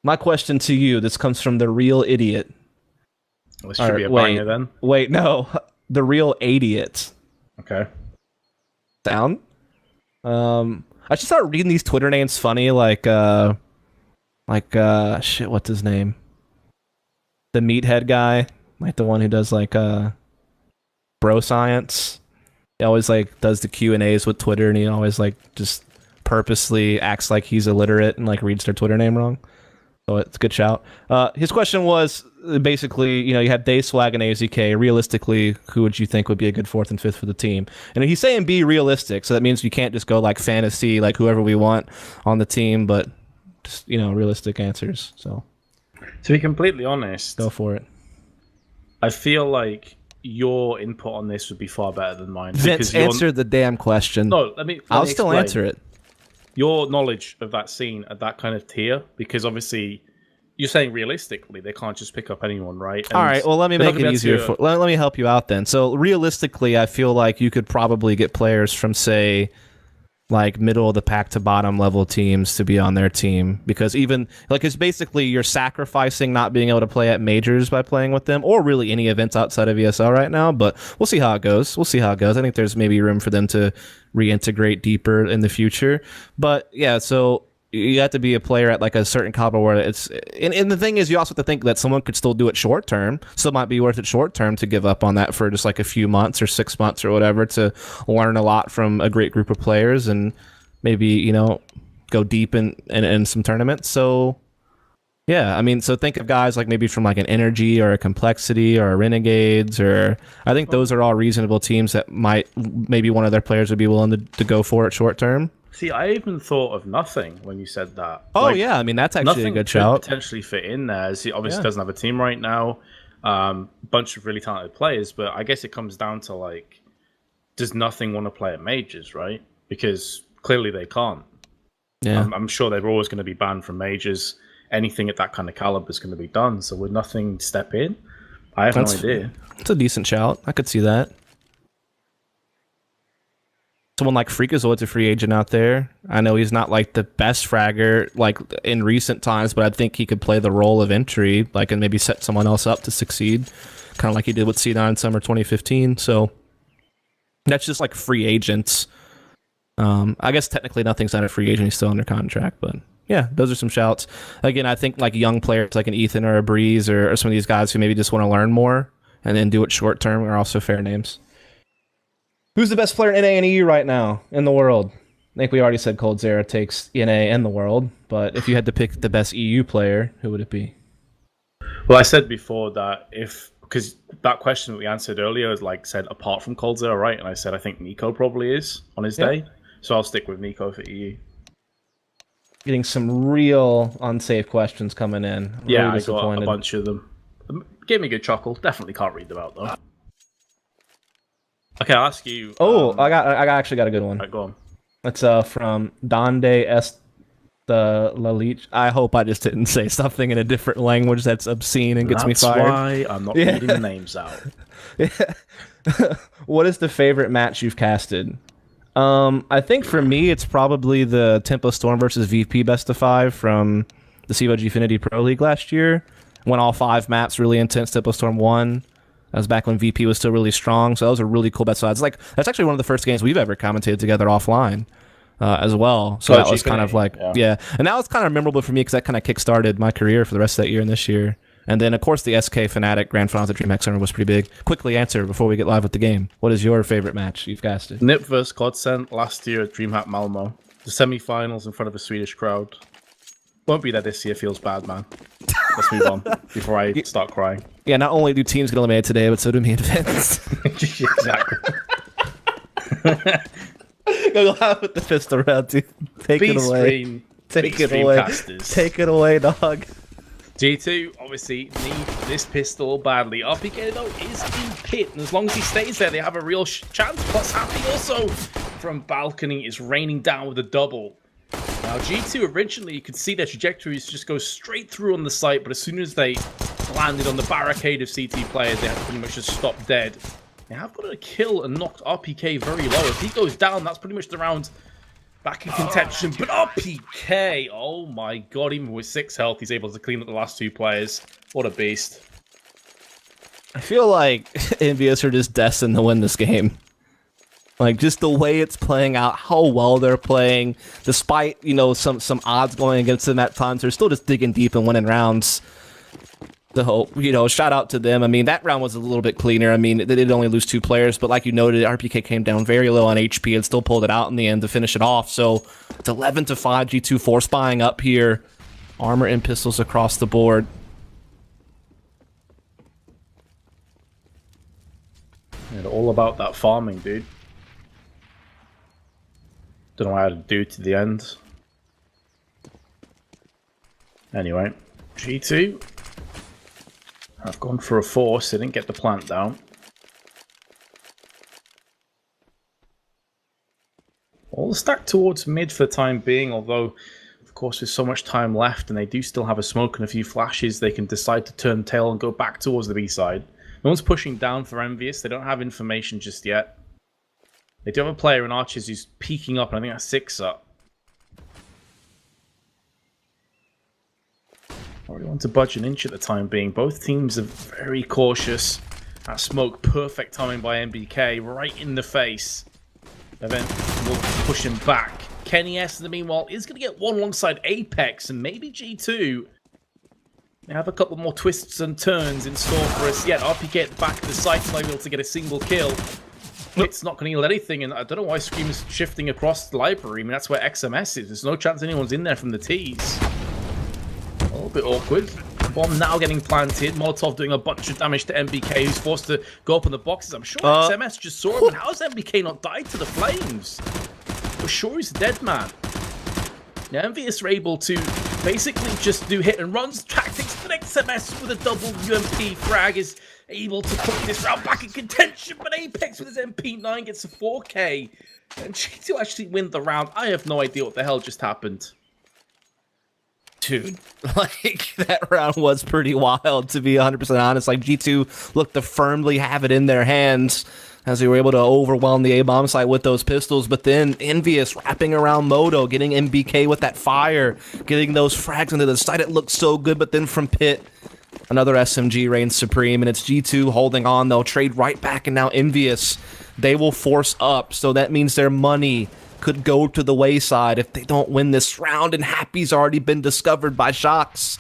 My question to you, this comes from the real idiot. Well, this should be a banger then. Wait, no. The real idiot. Okay. Down? I should start reading these Twitter names funny, like, shit, what's his name? The meathead guy. Like the one who does, like, bro science. He always, like, does the Q&As with Twitter, and he always, like, just purposely acts like he's illiterate and, like, reads their Twitter name wrong. So it's a good shout. His question was basically, you know, you have Day Swag and AZK. Realistically, who would you think would be a good 4th and 5th for the team? And he's saying be realistic, so that means you can't just go like fantasy, like whoever we want on the team, but just, you know, realistic answers. So to be completely honest, go for it. I feel like your input on this would be far better than mine. Vince, answer the damn question. No, I'll still answer it. Your knowledge of that scene at that kind of tier, because obviously you're saying realistically they can't just pick up anyone, right? And all right, well, let me make it easier. Let me help you out then. So realistically, I feel like you could probably get players from, say, like middle of the pack to bottom level teams to be on their team, because even like it's basically you're sacrificing not being able to play at majors by playing with them, or really any events outside of ESL right now. But we'll see how it goes. I think there's maybe room for them to reintegrate deeper in the future. But yeah, so you have to be a player at like a certain caliber where it's and the thing is you also have to think that someone could still do it short term. Still might be worth it short term to give up on that for just like a few months or 6 months or whatever to learn a lot from a great group of players and maybe, you know, go deep in some tournaments. So yeah, I mean, so think of guys like maybe from like an Energy or a Complexity or a Renegades, or I think those are all reasonable teams that might maybe one of their players would be willing to go for it short term. See, I even thought of Nothing when you said that. Oh, like, yeah. I mean, that's actually a good shout. Potentially fit in there. He obviously doesn't have a team right now. Bunch of really talented players, but I guess it comes down to, like, does Nothing want to play at majors, right? Because clearly they can't. Yeah. I'm sure they're always going to be banned from majors. Anything at that kind of caliber is going to be done. So would Nothing step in? I have no idea. It's a decent shout. I could see that. Someone like Freakazoid's a free agent out there. I know he's not like the best fragger like in recent times, but I think he could play the role of entry, like, and maybe set someone else up to succeed, kind of like he did with C9 in summer 2015. So that's just like free agents. I guess technically Nothing's not a free agent; he's still under contract, but yeah, those are some shouts. Again, I think like young players like an Ethan or a Breeze or some of these guys who maybe just want to learn more and then do it short term are also fair names. Who's the best player in NA and EU right now in the world? I think we already said Coldzera takes NA and the world, but if you had to pick the best EU player, who would it be? Well, I said before that because that question that we answered earlier is like said apart from Coldzera, right? And I said I think Nico probably is on his day, so I'll stick with Nico for EU. Getting some real unsafe questions coming in. Yeah, I got a bunch of them. Gave me a good chuckle. Definitely can't read them out though. Okay, I'll ask you. Oh, I actually got a good one. Right, go on. It's from Donde S. the Lalich. I hope I just didn't say something in a different language that's obscene and gets me fired. That's why I'm not reading the names out. What is the favorite match you've casted? I think for me, it's probably the Tempo Storm versus VP Best of 5 from the CVG Infinity Pro League last year. Won all 5 maps, really intense. Tempo Storm won. That was back when VP was still really strong, so that was a really cool best of 5. It's like that's actually one of the first games we've ever commentated together offline as well. So that was kind of like yeah, and that was kind of memorable for me because that kind of kickstarted my career for the rest of that year and this year. And then, of course, the SK Fnatic Grand Finals at DreamHack Center was pretty big. Quickly answer before we get live with the game. What is your favorite match you've casted? NIP vs. Godsent last year at DreamHack Malmö. The semi-finals in front of a Swedish crowd. Won't be there this year. Feels bad, man. Let's move on before I start crying. Yeah, not only do teams get eliminated today, but so do me and Vince. Exactly. Go live with the pistol round, dude. Take it away. Take it away. Take it away, dog. G2 obviously need this pistol badly. RPK though is in pit, and as long as he stays there, they have a real chance. Plus Happy also from balcony is raining down with a double. Now G2 originally you could see their trajectories just go straight through on the site, but as soon as they landed on the barricade of CT players, they had to pretty much just stop dead. They have got a kill and knocked RPK very low. If he goes down, that's pretty much the round back in contention. But RPK, oh my god, even with 6 health, he's able to clean up the last 2 players. What a beast. I feel like EnVyUs are just destined to win this game. Like, just the way it's playing out, how well they're playing, despite, you know, some odds going against them at times, they're still just digging deep and winning rounds. So, you know, shout out to them. I mean, that round was a little bit cleaner. I mean, they did only lose 2 players, but like you noted, RPK came down very low on HP and still pulled it out in the end to finish it off. So, it's 11-5, G2 force buying up here. Armor and pistols across the board. And all about that farming, dude. Don't know how to do to the end. Anyway, G2 have gone for a force. They didn't get the plant down. All stacked towards mid for the time being, although, of course, with so much time left and they do still have a smoke and a few flashes, they can decide to turn tail and go back towards the B side. No one's pushing down for EnVyUs. They don't have information just yet. They do have a player in Archers who's peeking up, and I think that's 6 up. I really want to budge an inch at the time being. Both teams are very cautious. That smoke, perfect timing by MBK, right in the face. Event will push him back. Kenny S, in the meanwhile, is going to get one alongside Apex, and maybe G2. They have a couple more twists and turns in store for us. Yet RPK at the back of the site's not able to get a single kill. It's not going to yield anything, and I don't know why Scream is shifting across the library. I mean, that's where XMS is. There's no chance anyone's in there from the T's. A little bit awkward. Bomb now getting planted. Molotov doing a bunch of damage to MBK, who's forced to go up on the boxes. I'm sure XMS just saw him, and how has MBK not died to the flames? For sure he's a dead man. Now, EnVyUs are able to basically just do hit and runs tactics, but XMS with a double UMP frag is able to put this round back in contention, but Apex with his MP9 gets a 4K. And G2 actually win the round. I have no idea what the hell just happened. Dude, like, that round was pretty wild, to be 100% honest. Like, G2 looked to firmly have it in their hands as they were able to overwhelm the A-bomb site with those pistols. But then EnVyUs wrapping around Moto, getting MBK with that fire, getting those frags into the site. It looked so good, but then from Pit, another SMG reigns supreme, and it's G2 holding on. They'll trade right back, and now EnVyUs, they will force up. So that means their money could go to the wayside if they don't win this round, and Happy's already been discovered by Shocks.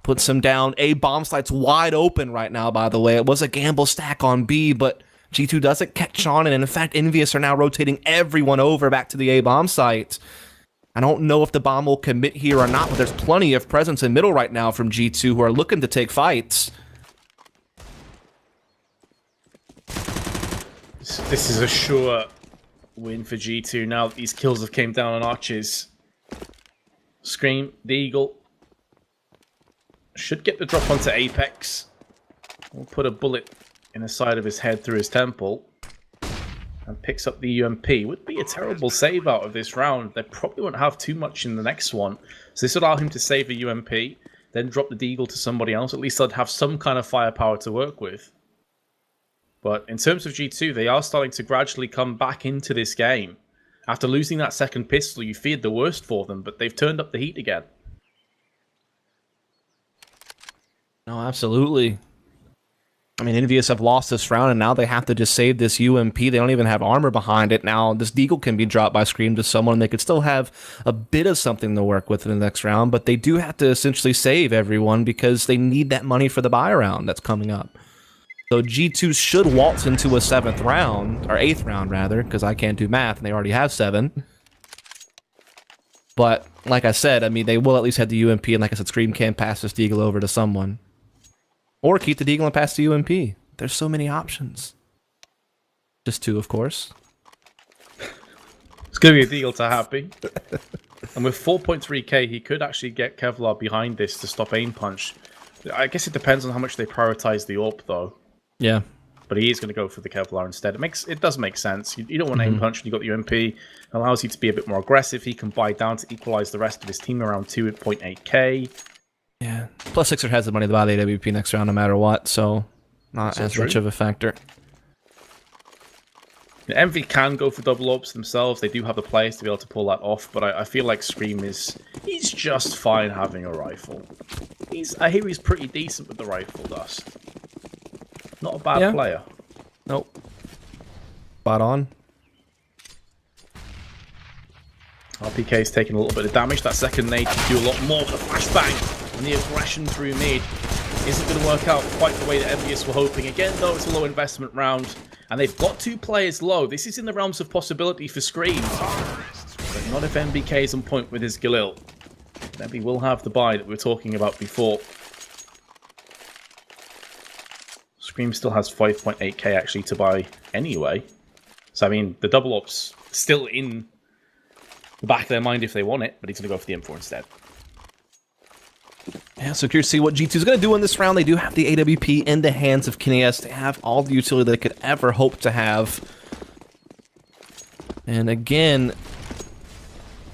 Puts him down. A bomb site's wide open right now, by the way. It was a gamble stack on B, but G2 doesn't catch on, and in fact, EnVyUs are now rotating everyone over back to the A bomb site. I don't know if the bomb will commit here or not, but there's plenty of presence in middle right now from G2 who are looking to take fights. This is a sure win for G2 now that these kills have came down on Archers. Scream, the Eagle, should get the drop onto Apex. We'll put a bullet in the side of his head through his temple. And picks up the UMP. Would be a terrible save out of this round. They probably won't have too much in the next one. So this would allow him to save a UMP, then drop the Deagle to somebody else. At least they'd have some kind of firepower to work with. But in terms of G2, they are starting to gradually come back into this game. After losing that second pistol, you feared the worst for them, but they've turned up the heat again. No, absolutely. I mean, EnVyUs have lost this round, and now they have to just save this UMP. They don't even have armor behind it. Now, this Deagle can be dropped by Scream to someone. They could still have a bit of something to work with in the next round, but they do have to essentially save everyone because they need that money for the buy round that's coming up. So G2 should waltz into a 7th round, or 8th round, rather, because I can't do math, and they already have 7. But, like I said, I mean, they will at least have the UMP, and like I said, Scream can pass this Deagle over to someone. Or keep the Deagle and pass the UMP. There's so many options. Just 2, of course. It's going to be a Deagle to Happy. And with 4.3k, he could actually get Kevlar behind this to stop aim punch. I guess it depends on how much they prioritize the AWP, though. Yeah. But he is going to go for the Kevlar instead. It does make sense. You don't want aim punch when you've got the UMP. It allows you to be a bit more aggressive. He can buy down to equalize the rest of his team around 2.8k. Yeah. Plus, Sixer has the money to buy the AWP next round no matter what, so not as much of a factor. Envy can go for double ups themselves. They do have the players to be able to pull that off, but I feel like Scream he's just fine having a rifle. I hear he's pretty decent with the rifle, Dust. Not a bad player. Nope. Spot on. RPK's taking a little bit of damage. That second nade can do a lot more, but the flashbang and the aggression through mid isn't going to work out quite the way that EnVyUs were hoping. Again, though, it's a low investment round, and they've got 2 players low. This is in the realms of possibility for Scream, but not if MBK is on point with his Galil. Maybe we'll have the buy that we were talking about before. Scream still has 5.8k actually to buy anyway. So, I mean, the double up's still in the back of their mind if they want it, but he's going to go for the M4 instead. Yeah, so curious to see what G2 is going to do in this round. They do have the AWP in the hands of KNES. They have all the utility they could ever hope to have. And again,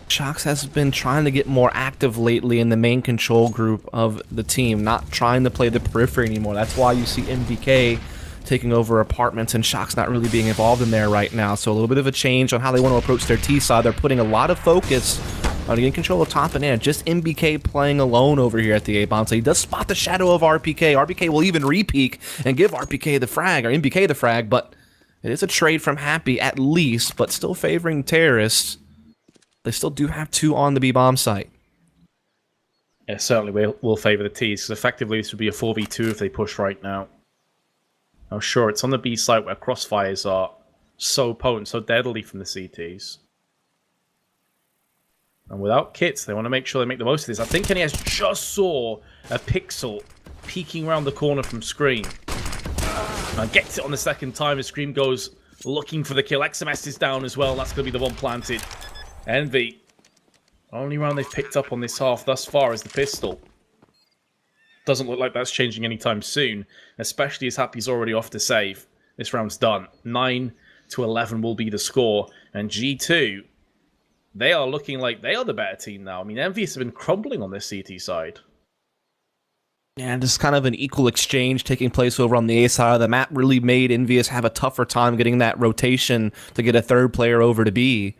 Shox has been trying to get more active lately in the main control group of the team, not trying to play the periphery anymore. That's why you see MBK taking over apartments and Shox not really being involved in there right now. So a little bit of a change on how they want to approach their T side. They're putting a lot of focus on getting control of top and end. Just MBK playing alone over here at the A-bomb. So he does spot the shadow of RPK. RPK will even re-peek and give RPK the frag, or MBK the frag, but it is a trade from Happy at least, but still favoring terrorists. They still do have 2 on the B-bomb site. Yeah, certainly will favour the T's, because effectively this would be a 4v2 if they push right now. Now, sure, it's on the B site where crossfires are so potent, so deadly from the CTs. And without kits, they want to make sure they make the most of this. I think KNES just saw a pixel peeking around the corner from Scream. And gets it on the second time as Scream goes looking for the kill. XMS is down as well. That's going to be the one planted. Envy, only round they've picked up on this half thus far is the pistol. Doesn't look like that's changing anytime soon, especially as Happy's already off to save. This round's done. 9-11 will be the score. And G2, they are looking like they are the better team now. I mean, EnVyUs have been crumbling on this CT side. Yeah, just kind of an equal exchange taking place over on the A side of the map really made EnVyUs have a tougher time getting that rotation to get a third player over to B.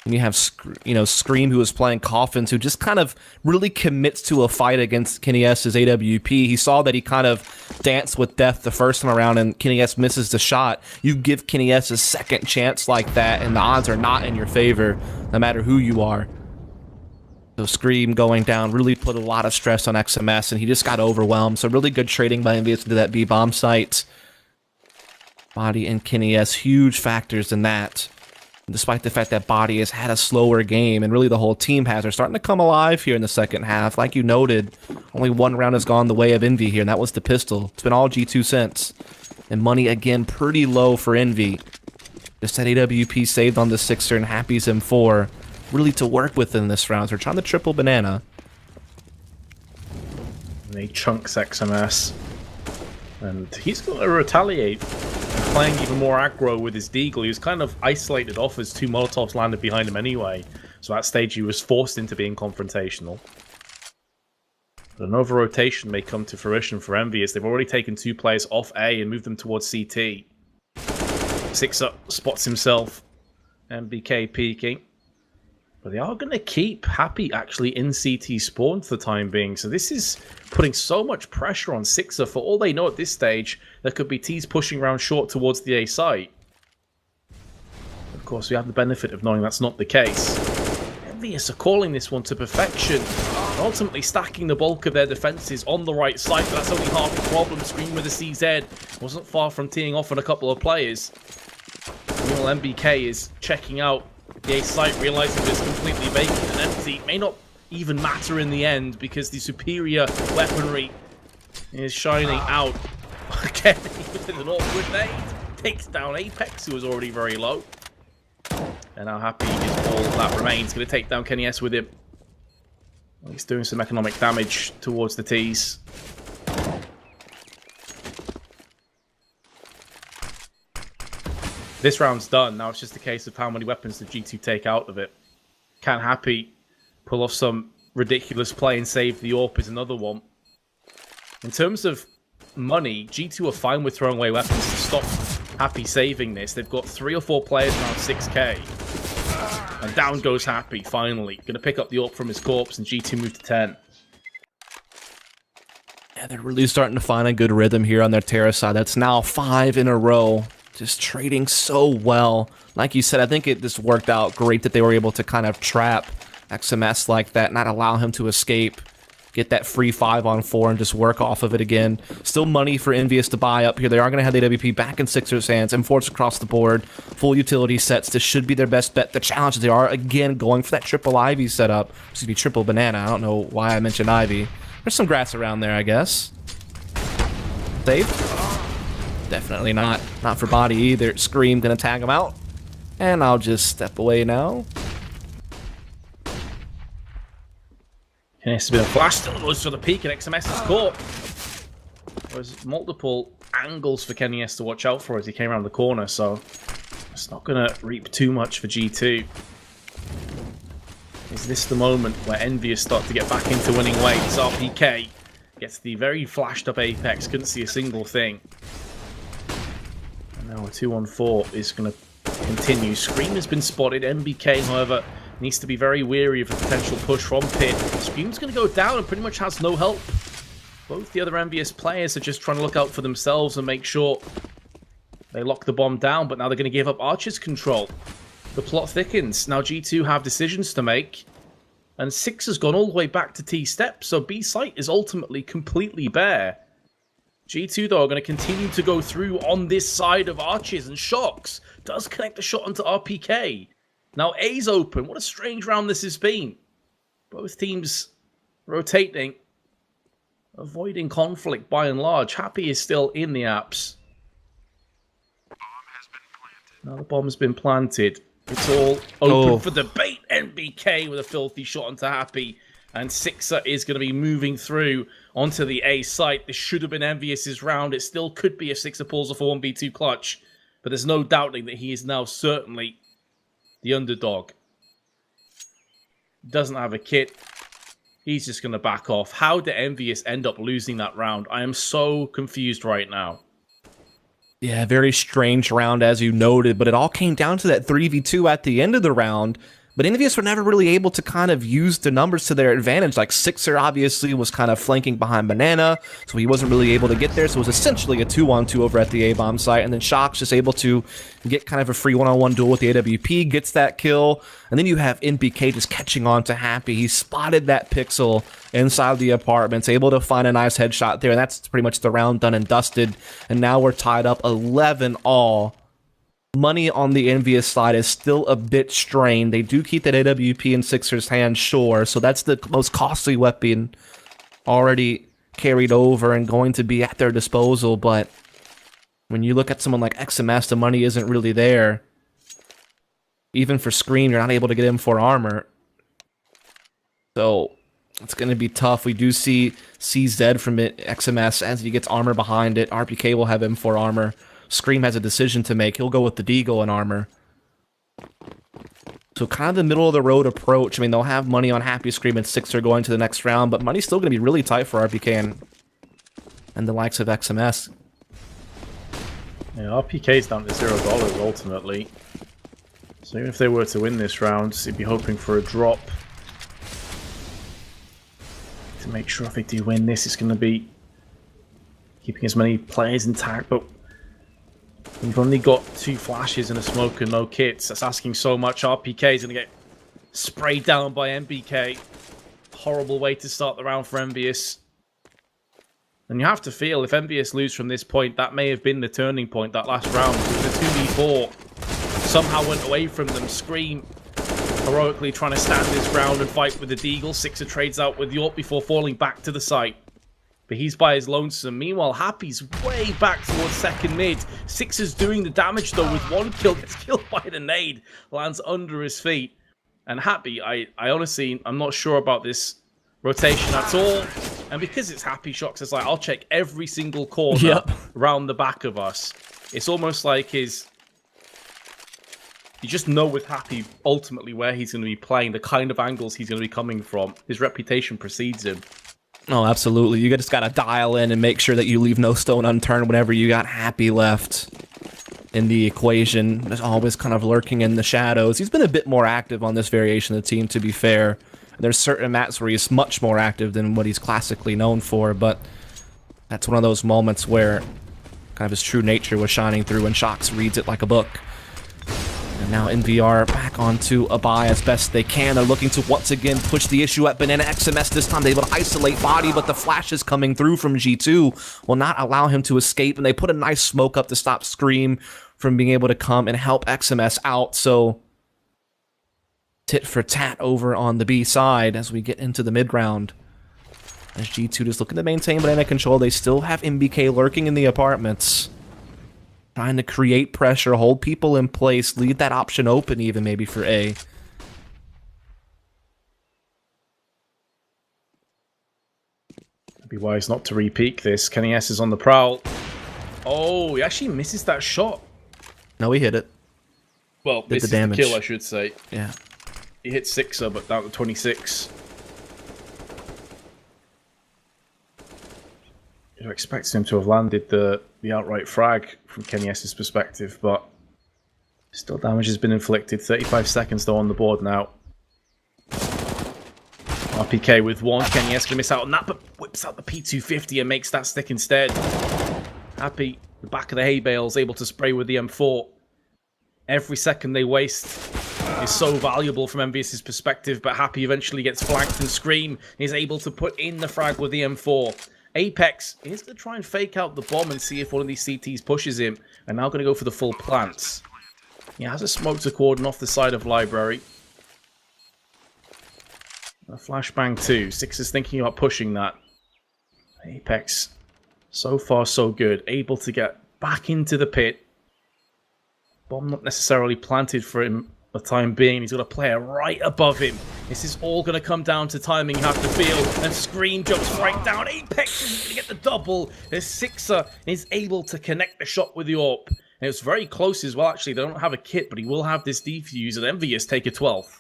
And you have, Scream, who is playing Coffins, who just kind of really commits to a fight against KNES's AWP. He saw that he kind of danced with death the first time around, and KNES misses the shot. You give KNES a second chance like that, and the odds are not in your favor, no matter who you are. So Scream going down really put a lot of stress on XMS, and he just got overwhelmed. So really good trading by EnVyUs to that B-bomb site. Body and KNES, huge factors in that. Despite the fact that Body has had a slower game, and really the whole team has, are starting to come alive here in the second half. Like you noted, only 1 round has gone the way of Envy here, and that was the pistol. It's been all G2 since. And money, again, pretty low for Envy. Just that AWP saved on the Sixer and Happy's M4. Really to work with in this round. So they're trying to triple banana. And he chunks XMS. And he's going to retaliate. Playing even more aggro with his Deagle. He was kind of isolated off as 2 Molotovs landed behind him anyway. So at that stage he was forced into being confrontational. But another rotation may come to fruition for EnVyUs. They've already taken 2 players off A and moved them towards CT. 6 up spots himself. MBK peeking. But they are going to keep Happy actually in CT spawn for the time being. So this is putting so much pressure on Sixer. For all they know at this stage, there could be T's pushing around short towards the A site. Of course, we have the benefit of knowing that's not the case. EnVyUs are calling this one to perfection. And ultimately stacking the bulk of their defenses on the right side. But that's only half the problem. Scream with a CZ. Wasn't far from teeing off on a couple of players. Meanwhile, MBK is checking out the A site, realizing that it's completely vacant and empty. It may not even matter in the end because the superior weaponry is shining out. Again, with an awkward nade, takes down Apex, who was already very low. And now Happy is all that remains. Going to take down KNES with him. Well, he's doing some economic damage towards the T's. This round's done. Now it's just a case of how many weapons did G2 take out of it. Can Happy pull off some ridiculous play and save the AWP is another one. In terms of money, G2 are fine with throwing away weapons to stop Happy saving this. They've got 3 or 4 players around 6k. And down goes Happy, finally. Gonna pick up the AWP from his corpse, and G2 move to 10. Yeah, they're really starting to find a good rhythm here on their Terra side. That's now 5 in a row. Just trading so well. Like you said, I think it just worked out great that they were able to kind of trap XMS like that, not allow him to escape, get that free 5-on-4 and just work off of it again. Still money for EnVyUs to buy up here. They are going to have the AWP back in Sixers' hands. M4s across the board. Full utility sets. This should be their best bet. The challenge is they are, again, going for that triple Ivy setup. Excuse me, triple banana. I don't know why I mentioned Ivy. There's some grass around there, I guess. Saved? Definitely not. Not for body either. Scream going to tag him out. And I'll just step away now. Kenneth has been a flash, still goes for the peak, and XMS is caught. There's multiple angles for Kenny S to watch out for as he came around the corner, so it's not going to reap too much for G2. Is this the moment where EnVyUs start to get back into winning ways? RPK gets the very flashed up Apex, couldn't see a single thing. And now a 2-on-4 is going to continue. Scream has been spotted. MBK, however, needs to be very wary of a potential push from Pit. Scream's going to go down and pretty much has no help. Both the other EnVyUs players are just trying to look out for themselves and make sure they lock the bomb down, but now they're going to give up Archer's control. The plot thickens. Now G2 have decisions to make, and 6 has gone all the way back to T-step, so B site is ultimately completely bare. G2, though, are going to continue to go through on this side of Arches, and Shocks does connect the shot onto RPK. Now A's open. What a strange round this has been. Both teams rotating, avoiding conflict by and large. Happy is still in the apps. Now the bomb has been planted. It's all open for debate. NBK with a filthy shot onto Happy. And Sixer is going to be moving through onto the A site. This should have been EnVyUs' round. It still could be if Sixer pulls off a 1v2 clutch. But there's no doubting that he is now certainly the underdog. Doesn't have a kit. He's just going to back off. How did EnVyUs end up losing that round? I am so confused right now. Yeah, very strange round, as you noted, but it all came down to that 3v2 at the end of the round. But EnVyUs were never really able to kind of use the numbers to their advantage. Like, Sixer obviously was kind of flanking behind Banana, so he wasn't really able to get there. So it was essentially a 2-on-2 over at the A-bomb site. And then Shock's just able to get kind of a free 1-on-1 duel with the AWP, gets that kill. And then you have NBK just catching on to Happy. He spotted that pixel inside the apartments, able to find a nice headshot there. And that's pretty much the round done and dusted. And now we're tied up 11-all. Money on the EnVyUs side is still a bit strained. They do keep that AWP in Sixer's hand, sure, so that's the most costly weapon already carried over and going to be at their disposal, but when you look at someone like XMS, the money isn't really there. Even for Scream, you're not able to get M4 armor. So it's going to be tough. We do see CZ from XMS as he gets armor behind it. RPK will have M4 armor. Scream has a decision to make. He'll go with the Deagle and armor. So kind of the middle-of-the-road approach. I mean, they'll have money on Happy, Scream, and Sixer going to the next round, but money's still going to be really tight for RPK and the likes of XMS. Yeah, RPK's down to $0 ultimately. So even if they were to win this round, they'd be hoping for a drop. To make sure if they do win this, it's going to be keeping as many players intact, but we've only got 2 flashes and a smoke and no kits. That's asking so much. RPK is going to get sprayed down by MBK. Horrible way to start the round for EnVyUs. And you have to feel, if EnVyUs lose from this point, that may have been the turning point, that last round. The 2v4 somehow went away from them. Scream heroically trying to stand his ground and fight with the Deagle. Sixer trades out with York before falling back to the site. But he's by his lonesome. Meanwhile, Happy's way back towards second mid. Sixer's doing the damage, though, with 1 kill. Gets killed by the nade. Lands under his feet. And Happy, I honestly, I'm not sure about this rotation at all. And because it's Happy, Shocks is like, I'll check every single corner around the back of us. It's almost like his... You just know with Happy, ultimately, where he's going to be playing, the kind of angles he's going to be coming from. His reputation precedes him. Oh, absolutely. You just got to dial in and make sure that you leave no stone unturned whenever you got Happy left. in the equation. There's always kind of lurking in the shadows. He's been a bit more active on this variation of the team, to be fair. There's certain maps where he's much more active than what he's classically known for, but that's one of those moments where kind of his true nature was shining through, and Shox reads it like a book. And now EnVy back onto a buy as best they can. They're looking to once again push the issue at Banana XMS. This time they're able to isolate Body, but the flashes coming through from G2 will not allow him to escape, and they put a nice smoke up to stop Scream from being able to come and help XMS out. So tit for tat over on the B side as we get into the mid round. As G2 is looking to maintain banana control, they still have MBK lurking in the apartments. Trying to create pressure, hold people in place, leave that option open even maybe for A. Be wise not to re-peek this. Kenny S is on the prowl. Oh, he actually misses that shot. No, he hit it. Well, Did misses the damage. kill, I should say. Yeah. He hit 6er, but down to 26. You're expecting him to have landed the outright frag from Kenny S's perspective, but still damage has been inflicted. 35 seconds though on the board now. RPK with one. Kenny S gonna miss out on that, but whips out the P250 and makes that stick instead. Happy, the back of the hay bales, able to spray with the M4. Every second they waste is so valuable from EnVyUs' perspective, but Happy eventually gets flanked, and Scream is able to put in the frag with the M4. Apex is going to try and fake out the bomb and see if one of these CTs pushes him, and now going to go for the full plants. He has a smoke to cordon off the side of Library. A flashbang too. Six is thinking about pushing that. Apex, so far so good. Able to get back into the pit. Bomb not necessarily planted for him for the time being. He's got a player right above him. This is all going to come down to timing, you have to feel. And Scream jumps right down. Apex is going to get the double. The Sixer is able to connect the shot with the AWP. And it was very close as well, actually. They don't have a kit, but he will have this defuse, and EnVyUs take a 12th.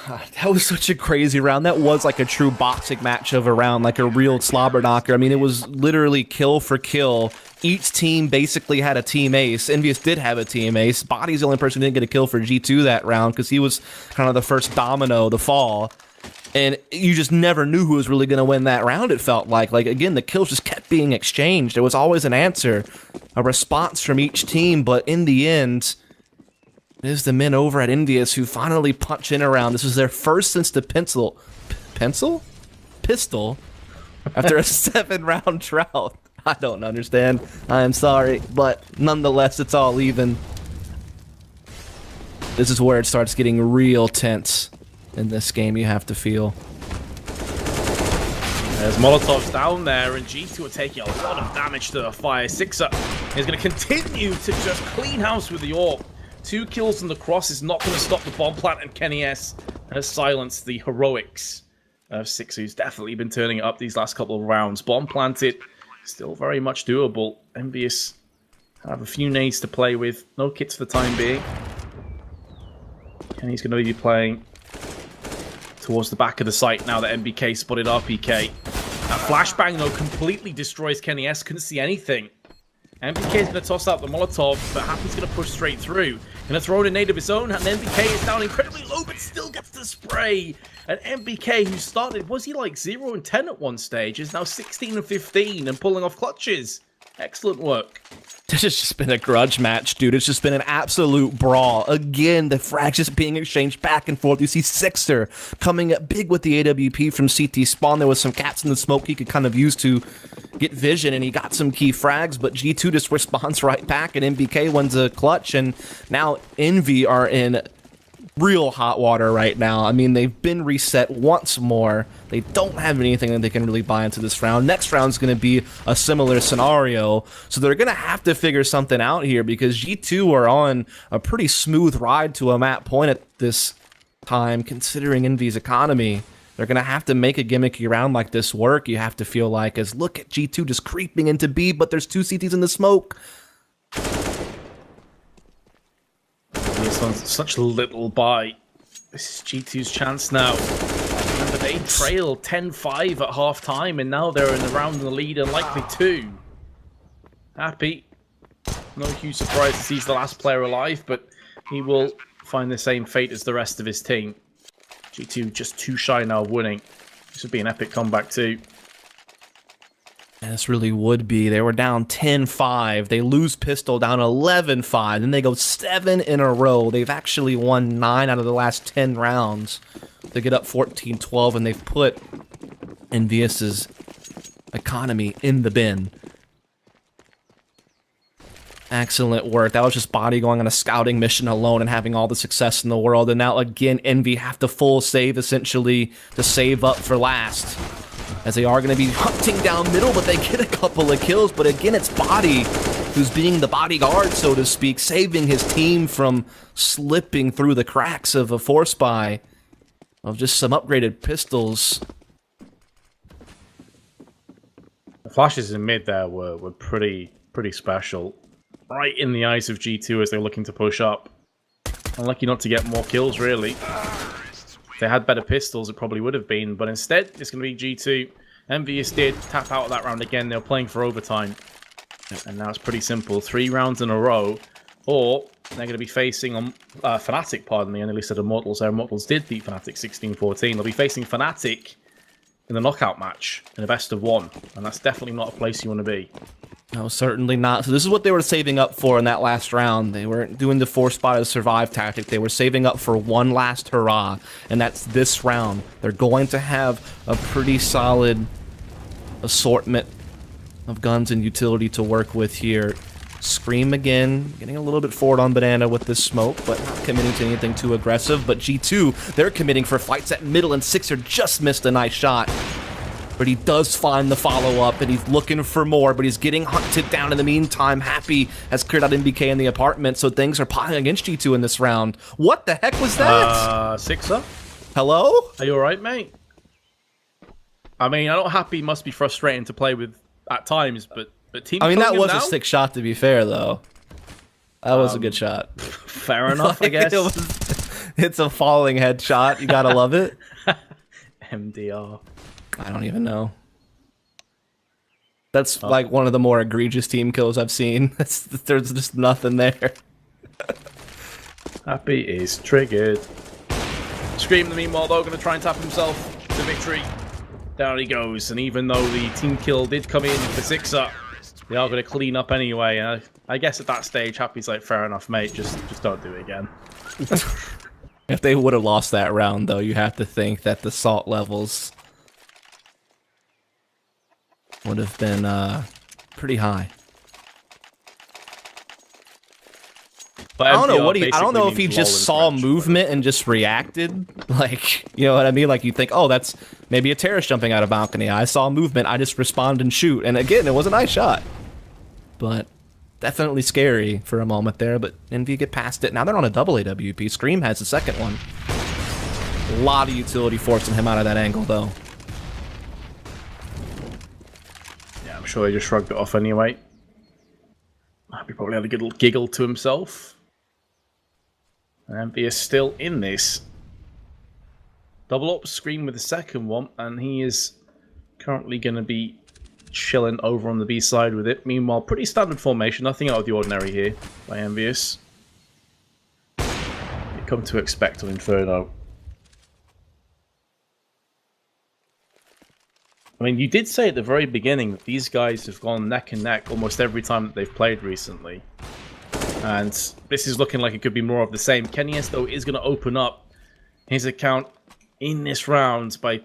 God, that was such a crazy round. That was like a true boxing match of a round, like a real slobber knocker. I mean, it was literally kill for kill. Each team basically had a team ace. EnVyUs did have a team ace. Body's the only person who didn't get a kill for G2 that round because he was kind of the first domino to fall. And you just never knew who was really going to win that round, it felt like. Like, again, the kills just kept being exchanged. There was always an answer, a response from each team, but in the end, it is the men over at EnVyUs who finally punch in a round. This was their first since the pistol? After a 7-round drought. I don't understand. I am sorry, but nonetheless, it's all even. This is where it starts getting real tense in this game, you have to feel. There's Molotovs down there, and G2 are taking a lot of damage to the fire. Sixer is going to continue to just clean house with the AWP. 2 kills on the cross is not going to stop the bomb plant, and Kenny S has silenced the heroics of Sixer, who's definitely been turning it up these last couple of rounds. Bomb planted, still very much doable. EnVyUs have a few nades to play with. No kits for the time being. Kenny's going to be playing towards the back of the site now that MBK spotted RPK. That flashbang, though, completely destroys Kenny S. Couldn't see anything. MBK is going to toss out the Molotov, but Happy's going to push straight through. Going to throw in a nade of his own, and MBK is down incredibly low, but still gets the spray. And MBK, who started, was he like 0 and 10 at one stage, is now 16 and 15 and pulling off clutches. Excellent work. This has just been a grudge match, dude. It's just been an absolute brawl. Again, the frags just being exchanged back and forth. You see Sixer coming up big with the AWP from CT Spawn. There was some cats in the smoke he could kind of use to get vision, and he got some key frags, but G2 just responds right back, and MBK wins a clutch, and now EnVy are in real hot water right now. I mean, they've been reset once more. They don't have anything that they can really buy into this round. Next round's going to be a similar scenario, so they're going to have to figure something out here because G2 are on a pretty smooth ride to a map point at this time, considering EnVy's economy. They're going to have to make a gimmicky round like this work, you have to feel like, as look at G2 just creeping into B, but there's 2 CTs in the smoke. This one's such a little buy. This is G2's chance now. Remember, they trailed 10-5 at half-time, and now they're in the round in the lead and likely 2. Happy No huge surprise to see he's the last player alive, but he will find the same fate as the rest of his team. G2 just too shy now of winning. This would be an epic comeback too. And this really would be. They were down 10-5. They lose Pistol down 11-5. Then they go 7 in a row. They've actually won 9 out of the last 10 rounds. They get up 14-12, and they've put EnVyUs' economy in the bin. Excellent work. That was just Body going on a scouting mission alone and having all the success in the world. And now, again, Envy have to full save, essentially, to save up for last. As they are going to be hunting down middle, but they get a couple of kills. But again, it's Body who's being the bodyguard, so to speak, saving his team from slipping through the cracks of a force buy of just some upgraded pistols. The flashes in mid there were pretty special. Right in the eyes of G2 as they're looking to push up. Unlucky not to get more kills, really. If they had better pistols, it probably would have been, but instead, it's going to be G2. EnVyUs did tap out of that round again. They were playing for overtime. And now it's pretty simple. 3 rounds in a row, or they're going to be facing Fnatic, pardon me. I nearly said Immortals. Immortals did beat Fnatic 16-14. They'll be facing Fnatic in the knockout match in a best of 1, and that's definitely not a place you want to be. No, certainly not. So this is what they were saving up for in that last round. They weren't doing the 4-spot survive tactic. They were saving up for one last hurrah, and that's this round. They're going to have a pretty solid assortment of guns and utility to work with here. Scream again, getting a little bit forward on Banana with this smoke, but not committing to anything too aggressive. But G2, they're committing for fights at middle, and Sixer just missed a nice shot. But he does find the follow-up, and he's looking for more, but he's getting hunted down in the meantime. Happy has cleared out NBK in the apartment, so things are piling against G2 in this round. What the heck was that? Sixer? Hello? Are you alright, mate? I mean, I know Happy must be frustrating to play with at times, but team. I mean, that was a sick shot, to be fair, though. That was a good shot. Fair enough, I guess. It's a falling headshot. You gotta love it. MDR. I don't even know. That's like one of the more egregious team kills I've seen. There's just nothing there. Happy is triggered. Scream, meanwhile, though, going to try and tap himself to victory. Down he goes, and even though the team kill did come in for Sixer, they are going to clean up anyway. And I guess at that stage, Happy's like, fair enough, mate, just don't do it again. If they would have lost that round, though, you have to think that the salt levels would have been pretty high. But I don't know I don't know if he just saw movement and just reacted. Like, you know what I mean? Like, you think, oh, that's maybe a terrorist jumping out of balcony. I saw movement. I just respond and shoot. And again, it was a nice shot. But definitely scary for a moment there. But EnVy get past it. Now they're on a double AWP. Scream has the second one. A lot of utility forcing him out of that angle, though. Yeah, I'm sure he just shrugged it off anyway. He probably had a good little giggle to himself. And EnVy is still in this. Double up Scream with the second one, and he is currently going to be chilling over on the B side with it. Meanwhile, pretty standard formation, nothing out of the ordinary here by EnVyUs. You come to expect of Inferno. I mean, you did say at the very beginning that these guys have gone neck and neck almost every time that they've played recently. And this is looking like it could be more of the same. kennyS, though, is going to open up his account in this round by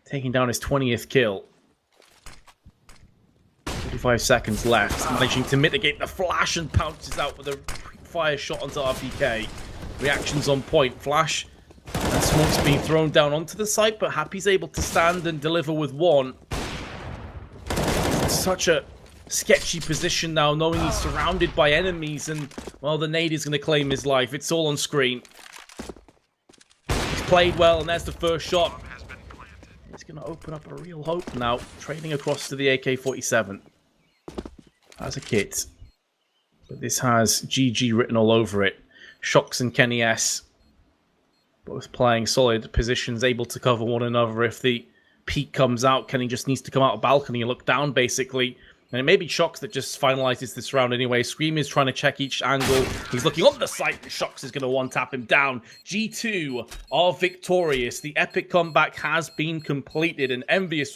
taking down his 20th kill. 45 seconds left. Managing to mitigate the flash and pounces out with a fire shot onto RPK. Reactions on point. Flash and Smoke's being thrown down onto the site, but Happy's able to stand and deliver with one. It's such a sketchy position now, knowing he's surrounded by enemies, and, well, the nade is going to claim his life. It's all on screen. He's played well, and there's the first shot. It's going to open up a real hope now, trading across to the AK-47. As a kit. But this has GG written all over it. Shox and kennyS both playing solid positions, able to cover one another. If the peak comes out, Kenny just needs to come out of balcony and look down, basically. And it may be Shocks that just finalizes this round anyway. Scream is trying to check each angle. He's looking on the site. Shocks is going to one-tap him down. G2 are victorious. The epic comeback has been completed, and EnVyUs will